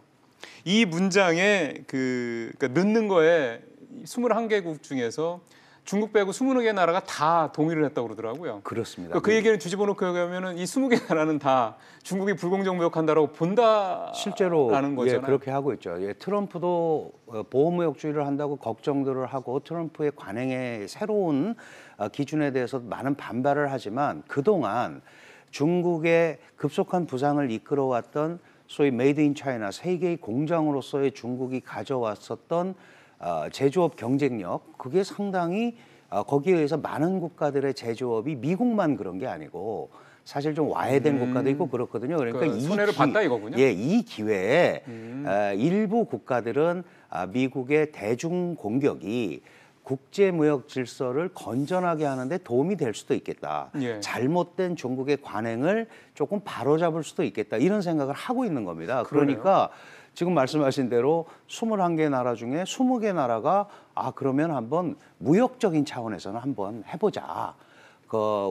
이 문장에 그러니까 넣는 거에 21개국 중에서 중국 빼고 20개 나라가 다 동의를 했다고 그러더라고요.
그렇습니다.
그 얘기를 뒤집어 놓고 얘기하면은 이 20개 나라는 다 중국이 불공정 무역한다라고 본다라는
실제로
거잖아요.
예, 그렇게 하고 있죠. 예, 트럼프도 보호무역주의를 한다고 걱정들을 하고 트럼프의 관행의 새로운 기준에 대해서 많은 반발을 하지만 그동안 중국의 급속한 부상을 이끌어왔던 소위 메이드 인 차이나 세계의 공장으로서의 중국이 가져왔었던 제조업 경쟁력, 그게 상당히 거기에 의해서 많은 국가들의 제조업이 미국만 그런 게 아니고 사실 좀 와해된 국가도 있고 그렇거든요. 그러니까 이
손해를 봤다 이거군요.
예, 이 기회에 일부 국가들은 미국의 대중 공격이 국제무역 질서를 건전하게 하는데 도움이 될 수도 있겠다.
예.
잘못된 중국의 관행을 조금 바로잡을 수도 있겠다. 이런 생각을 하고 있는 겁니다. 그러니까 지금 말씀하신 대로 21개 나라 중에 20개 나라가 그러면 한번 무역적인 차원에서는 한번 해보자.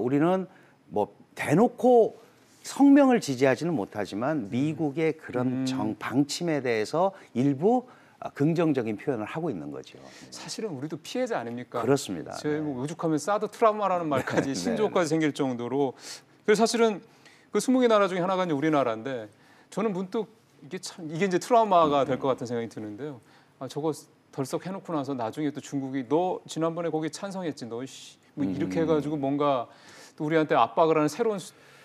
우리는 뭐 대놓고 성명을 지지하지는 못하지만 미국의 그런 방침에 대해서 일부 긍정적인 표현을 하고 있는 거죠.
사실은 우리도 피해자 아닙니까?
그렇습니다.
저희 뭐 오죽하면 사드 트라우마라는 말까지
네.
신조어까지 생길 정도로. 그래서 사실은 그 20개 나라 중에 하나가 이제 우리나라인데 저는 문득 이게 이제 트라우마가 될 것 같은 생각이 드는데요. 저거 덜썩 해놓고 나서 나중에 또 중국이 너 지난번에 거기 찬성했지 너 뭐 이렇게 해가지고 뭔가 또 우리한테 압박을 하는 새로운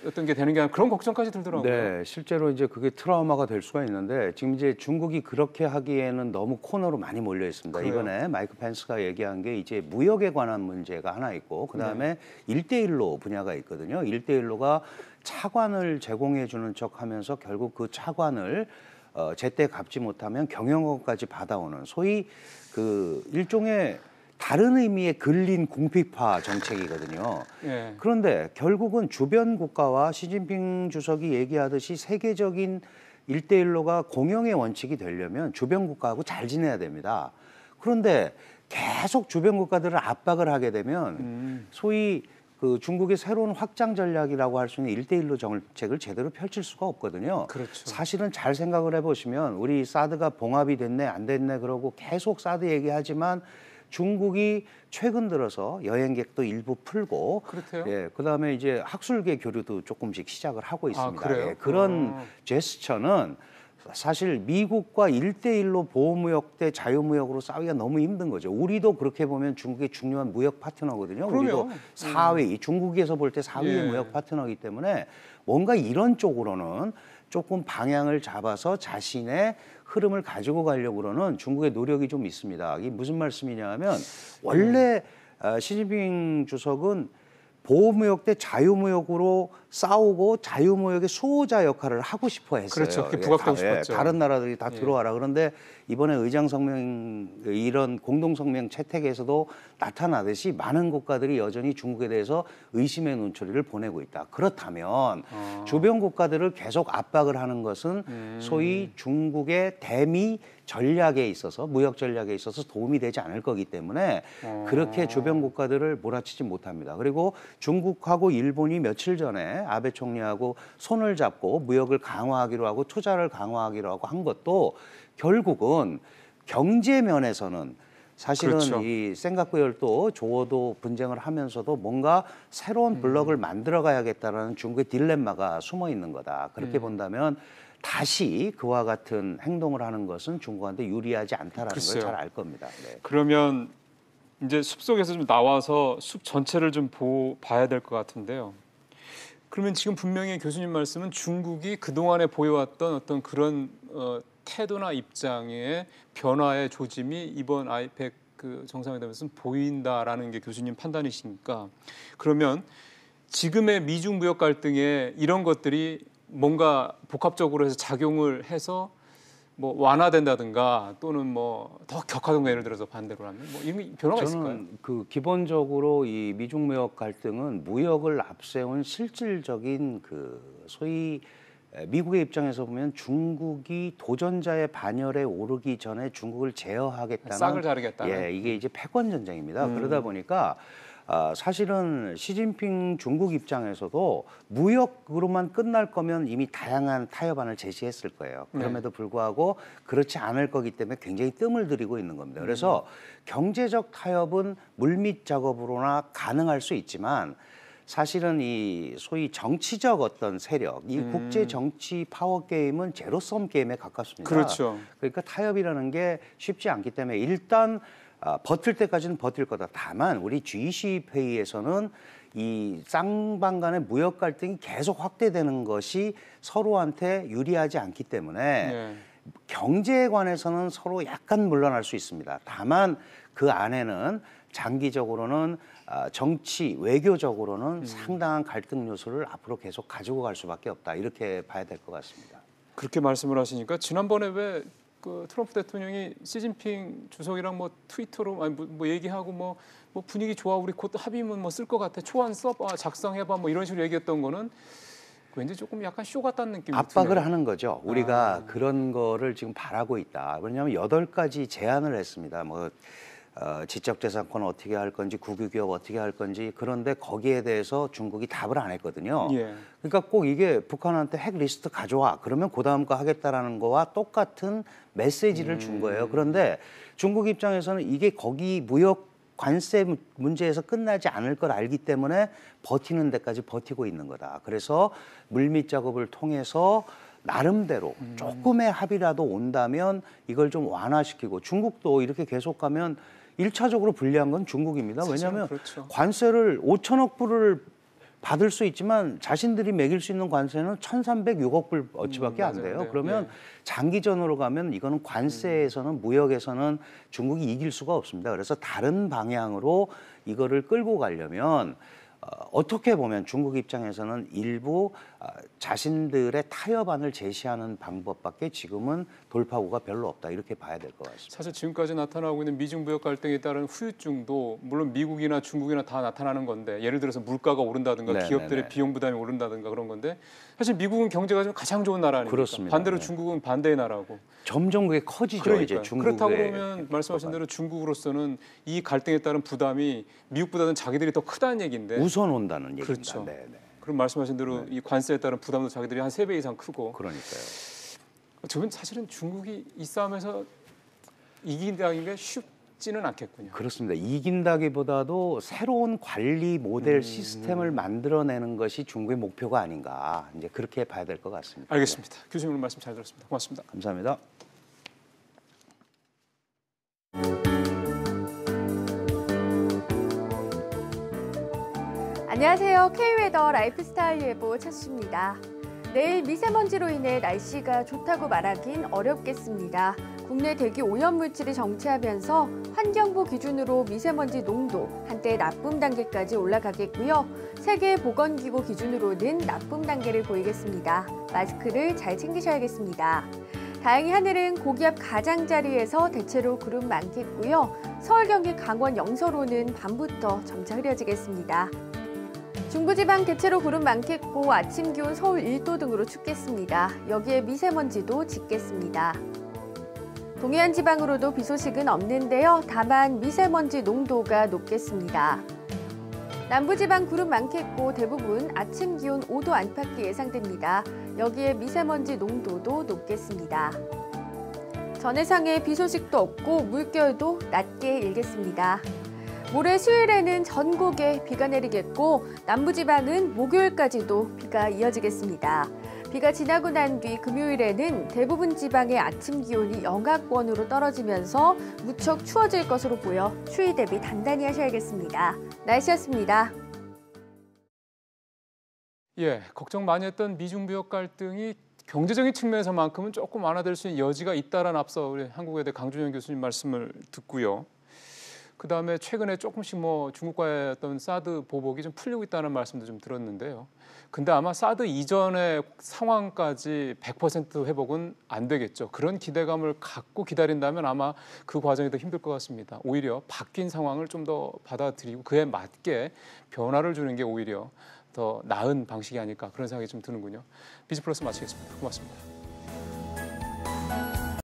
어떤 게 되는 게 아니라 그런 걱정까지 들더라고요.
네, 실제로 이제 그게 트라우마가 될 수가 있는데 지금 이제 중국이 그렇게 하기에는 너무 코너로 많이 몰려 있습니다.
그래요?
이번에 마이크 펜스가 얘기한 게 이제 무역에 관한 문제가 하나 있고 그다음에 1대1로 분야가 있거든요. 1대1로가 차관을 제공해 주는 척하면서 결국 그 차관을 제때 갚지 못하면 경영권까지 받아오는 소위 그 일종의 다른 의미의 근린 궁핍화 정책이거든요.
예.
그런데 결국은 주변 국가와 시진핑 주석이 얘기하듯이 세계적인 1대1로가 공영의 원칙이 되려면 주변 국가하고 잘 지내야 됩니다. 그런데 계속 주변 국가들을 압박을 하게 되면 소위 그 중국의 새로운 확장 전략이라고 할 수 있는 1대1로 정책을 제대로 펼칠 수가 없거든요.
그렇죠.
사실은 잘 생각을 해보시면 우리 사드가 봉합이 됐네 안 됐네 그러고 계속 사드 얘기하지만 중국이 최근 들어서 여행객도 일부 풀고
그렇대요.
예, 그다음에 이제 학술계 교류도 조금씩 시작을 하고 있습니다.
그래요?
예, 그런 제스처는 사실 미국과 1대1로 보호무역 대 자유무역으로 싸우기가 너무 힘든 거죠. 우리도 그렇게 보면 중국의 중요한 무역 파트너거든요.
그럼요.
우리도 4위, 중국에서 볼 때 4위의
예.
무역 파트너이기 때문에 뭔가 이런 쪽으로는 조금 방향을 잡아서 자신의 흐름을 가지고 가려고 그러는 중국의 노력이 좀 있습니다. 이게 무슨 말씀이냐 하면 원래 시진핑 주석은 보호무역 대 자유무역으로 싸우고 자유무역의 수호자 역할을 하고 싶어 했어요.
그렇죠. 그게 부각되고 싶었죠.
다른 나라들이 다 들어와라. 그런데 이번에 의장성명 이런 공동성명 채택에서도 나타나듯이 많은 국가들이 여전히 중국에 대해서 의심의 눈초리를 보내고 있다. 그렇다면 주변 국가들을 계속 압박을 하는 것은 소위 중국의 대미 전략에 있어서 무역 전략에 있어서 도움이 되지 않을 거기 때문에 그렇게 주변 국가들을 몰아치지 못합니다. 그리고 중국하고 일본이 며칠 전에 아베 총리하고 손을 잡고 무역을 강화하기로 하고 투자를 강화하기로 하고 한 것도 결국은 경제 면에서는 사실은
그렇죠.
이 싱가포르도 조어도 분쟁을 하면서도 뭔가 새로운 블록을 만들어 가야겠다라는 중국의 딜레마가 숨어 있는 거다. 그렇게 본다면 다시 그와 같은 행동을 하는 것은 중국한테 유리하지 않다라는 걸 잘 알 겁니다. 네.
그러면 이제 숲속에서 좀 나와서 숲 전체를 좀 봐야 될 것 같은데요. 그러면 지금 분명히 교수님 말씀은 중국이 그동안에 보여왔던 어떤 그런 태도나 입장의 변화의 조짐이 이번 아이펙 그 정상회담에서 보인다라는 게 교수님 판단이시니까 그러면 지금의 미중 무역 갈등에 이런 것들이 뭔가 복합적으로 해서 작용을 해서 뭐 완화된다든가 또는 뭐 더 격화된다 예를 들어서 반대로 하면 뭐 이미 변화가 있을까요?
저는 그 기본적으로 이 미중 무역 갈등은 무역을 앞세운 실질적인 그 소위 미국의 입장에서 보면 중국이 도전자의 반열에 오르기 전에 중국을 제어하겠다는
싹을 자르겠다는.
예, 이게 이제 패권 전쟁입니다. 그러다 보니까 사실은 시진핑 중국 입장에서도 무역으로만 끝날 거면 이미 다양한 타협안을 제시했을 거예요. 그럼에도 불구하고 그렇지 않을 거기 때문에 굉장히 뜸을 들이고 있는 겁니다. 그래서 경제적 타협은 물밑 작업으로나 가능할 수 있지만 사실은 이 소위 정치적 어떤 세력, 이 국제 정치 파워 게임은 제로섬 게임에 가깝습니다.
그렇죠.
그러니까 타협이라는 게 쉽지 않기 때문에 일단 버틸 때까지는 버틸 거다. 다만 우리 G20 회의에서는 이 쌍방 간의 무역 갈등이 계속 확대되는 것이 서로한테 유리하지 않기 때문에 경제에 관해서는 서로 약간 물러날 수 있습니다. 다만 그 안에는 장기적으로는 정치, 외교적으로는 상당한 갈등 요소를 앞으로 계속 가지고 갈 수밖에 없다. 이렇게 봐야 될 것 같습니다.
그렇게 말씀을 하시니까 지난번에 왜 그 트럼프 대통령이 시진핑 주석이랑 뭐 트위터로 아니 뭐 얘기하고 뭐 분위기 좋아 우리 곧 합의문 뭐 쓸 것 같아 초안 써 작성해봐 뭐 이런 식으로 얘기했던 거는 왠지 조금 약간 쇼 같다는 느낌이
압박을
드네요.
하는 거죠. 우리가 그런 거를 지금 바라고 있다. 왜냐하면 8가지 제안을 했습니다. 뭐 지적재산권 어떻게 할 건지 국유기업 어떻게 할 건지 그런데 거기에 대해서 중국이 답을 안 했거든요. 그러니까 꼭 이게 북한한테 핵 리스트 가져와 그러면 그다음 거 하겠다라는 거와 똑같은 메시지를 준 거예요. 그런데 중국 입장에서는 이게 거기 무역 관세 문제에서 끝나지 않을 걸 알기 때문에 버티는 데까지 버티고 있는 거다. 그래서 물밑 작업을 통해서 나름대로 조금의 합의라도 온다면 이걸 좀 완화시키고 중국도 이렇게 계속 가면 1차적으로 불리한 건 중국입니다. 왜냐하면
그렇죠.
관세를 5천억 불을 받을 수 있지만 자신들이 매길 수 있는 관세는 1,306억 불 어치밖에 안 돼요. 그러면 장기전으로 가면 이거는 관세에서는 무역에서는 중국이 이길 수가 없습니다. 그래서 다른 방향으로 이거를 끌고 가려면 어떻게 보면 중국 입장에서는 일부 자신들의 타협안을 제시하는 방법밖에 지금은 돌파구가 별로 없다 이렇게 봐야 될 것 같습니다.
사실 지금까지 나타나고 있는 미중 무역 갈등에 따른 후유증도 물론 미국이나 중국이나 다 나타나는 건데 예를 들어서 물가가 오른다든가 기업들의 비용 부담이 오른다든가 그런 건데 사실 미국은 경제가 좀 가장 좋은 나라 아닙니까?
그렇습니다.
반대로 중국은 반대의 나라고.
점점 그게 커지죠.
그러니까요.
이제 중국의
그렇다고 그러면 말씀하신 대로 중국으로서는 이 갈등에 따른 부담이 미국보다는 자기들이 더 크다는 얘기인데
우선 온다는 얘기입니다.
그렇죠.
네네.
그럼 말씀하신 대로 이 관세에 따른 부담도 자기들이 한 3배 이상 크고.
그러니까요.
저는 사실은 중국이 이 싸움에서 이긴다는 게 쉽지는 않겠군요.
그렇습니다. 이긴다기보다도 새로운 관리 모델 시스템을 만들어내는 것이 중국의 목표가 아닌가 이제 그렇게 봐야 될 것 같습니다.
알겠습니다. 교수님 오늘 말씀 잘 들었습니다. 고맙습니다.
감사합니다.
안녕하세요. K웨더 라이프스타일 예보 최수입니다. 내일 미세먼지로 인해 날씨가 좋다고 말하긴 어렵겠습니다. 국내 대기 오염물질이 정체하면서 환경부 기준으로 미세먼지 농도 한때 나쁨 단계까지 올라가겠고요. 세계보건기구 기준으로는 나쁨 단계를 보이겠습니다. 마스크를 잘 챙기셔야겠습니다. 다행히 하늘은 고기압 가장자리에서 대체로 구름 많겠고요. 서울, 경기, 강원, 영서로는 밤부터 점차 흐려지겠습니다. 중부지방 대체로 구름 많겠고 아침 기온 서울 1도 등으로 춥겠습니다. 여기에 미세먼지도 짙겠습니다. 동해안 지방으로도 비 소식은 없는데요. 다만 미세먼지 농도가 높겠습니다. 남부지방 구름 많겠고 대부분 아침 기온 5도 안팎이 예상됩니다. 여기에 미세먼지 농도도 높겠습니다. 전해상에 비 소식도 없고 물결도 낮게 일겠습니다. 모레 수요일에는 전국에 비가 내리겠고 남부지방은 목요일까지도 비가 이어지겠습니다. 비가 지나고 난 뒤 금요일에는 대부분 지방의 아침 기온이 영하권으로 떨어지면서 무척 추워질 것으로 보여 추위 대비 단단히 하셔야겠습니다. 날씨였습니다.
예, 걱정 많이 했던 미중 무역 갈등이 경제적인 측면에서만큼은 조금 완화될 수 있는 여지가 있다라는 앞서 우리 한국외대 강준영 교수님 말씀을 듣고요. 그다음에 최근에 조금씩 뭐 중국과의 어떤 사드 보복이 좀 풀리고 있다는 말씀도 좀 들었는데요. 근데 아마 사드 이전의 상황까지 100% 회복은 안 되겠죠. 그런 기대감을 갖고 기다린다면 아마 그 과정이 더 힘들 것 같습니다. 오히려 바뀐 상황을 좀 더 받아들이고 그에 맞게 변화를 주는 게 오히려 더 나은 방식이 아닐까 그런 생각이 좀 드는군요. 비즈플러스 마치겠습니다. 고맙습니다.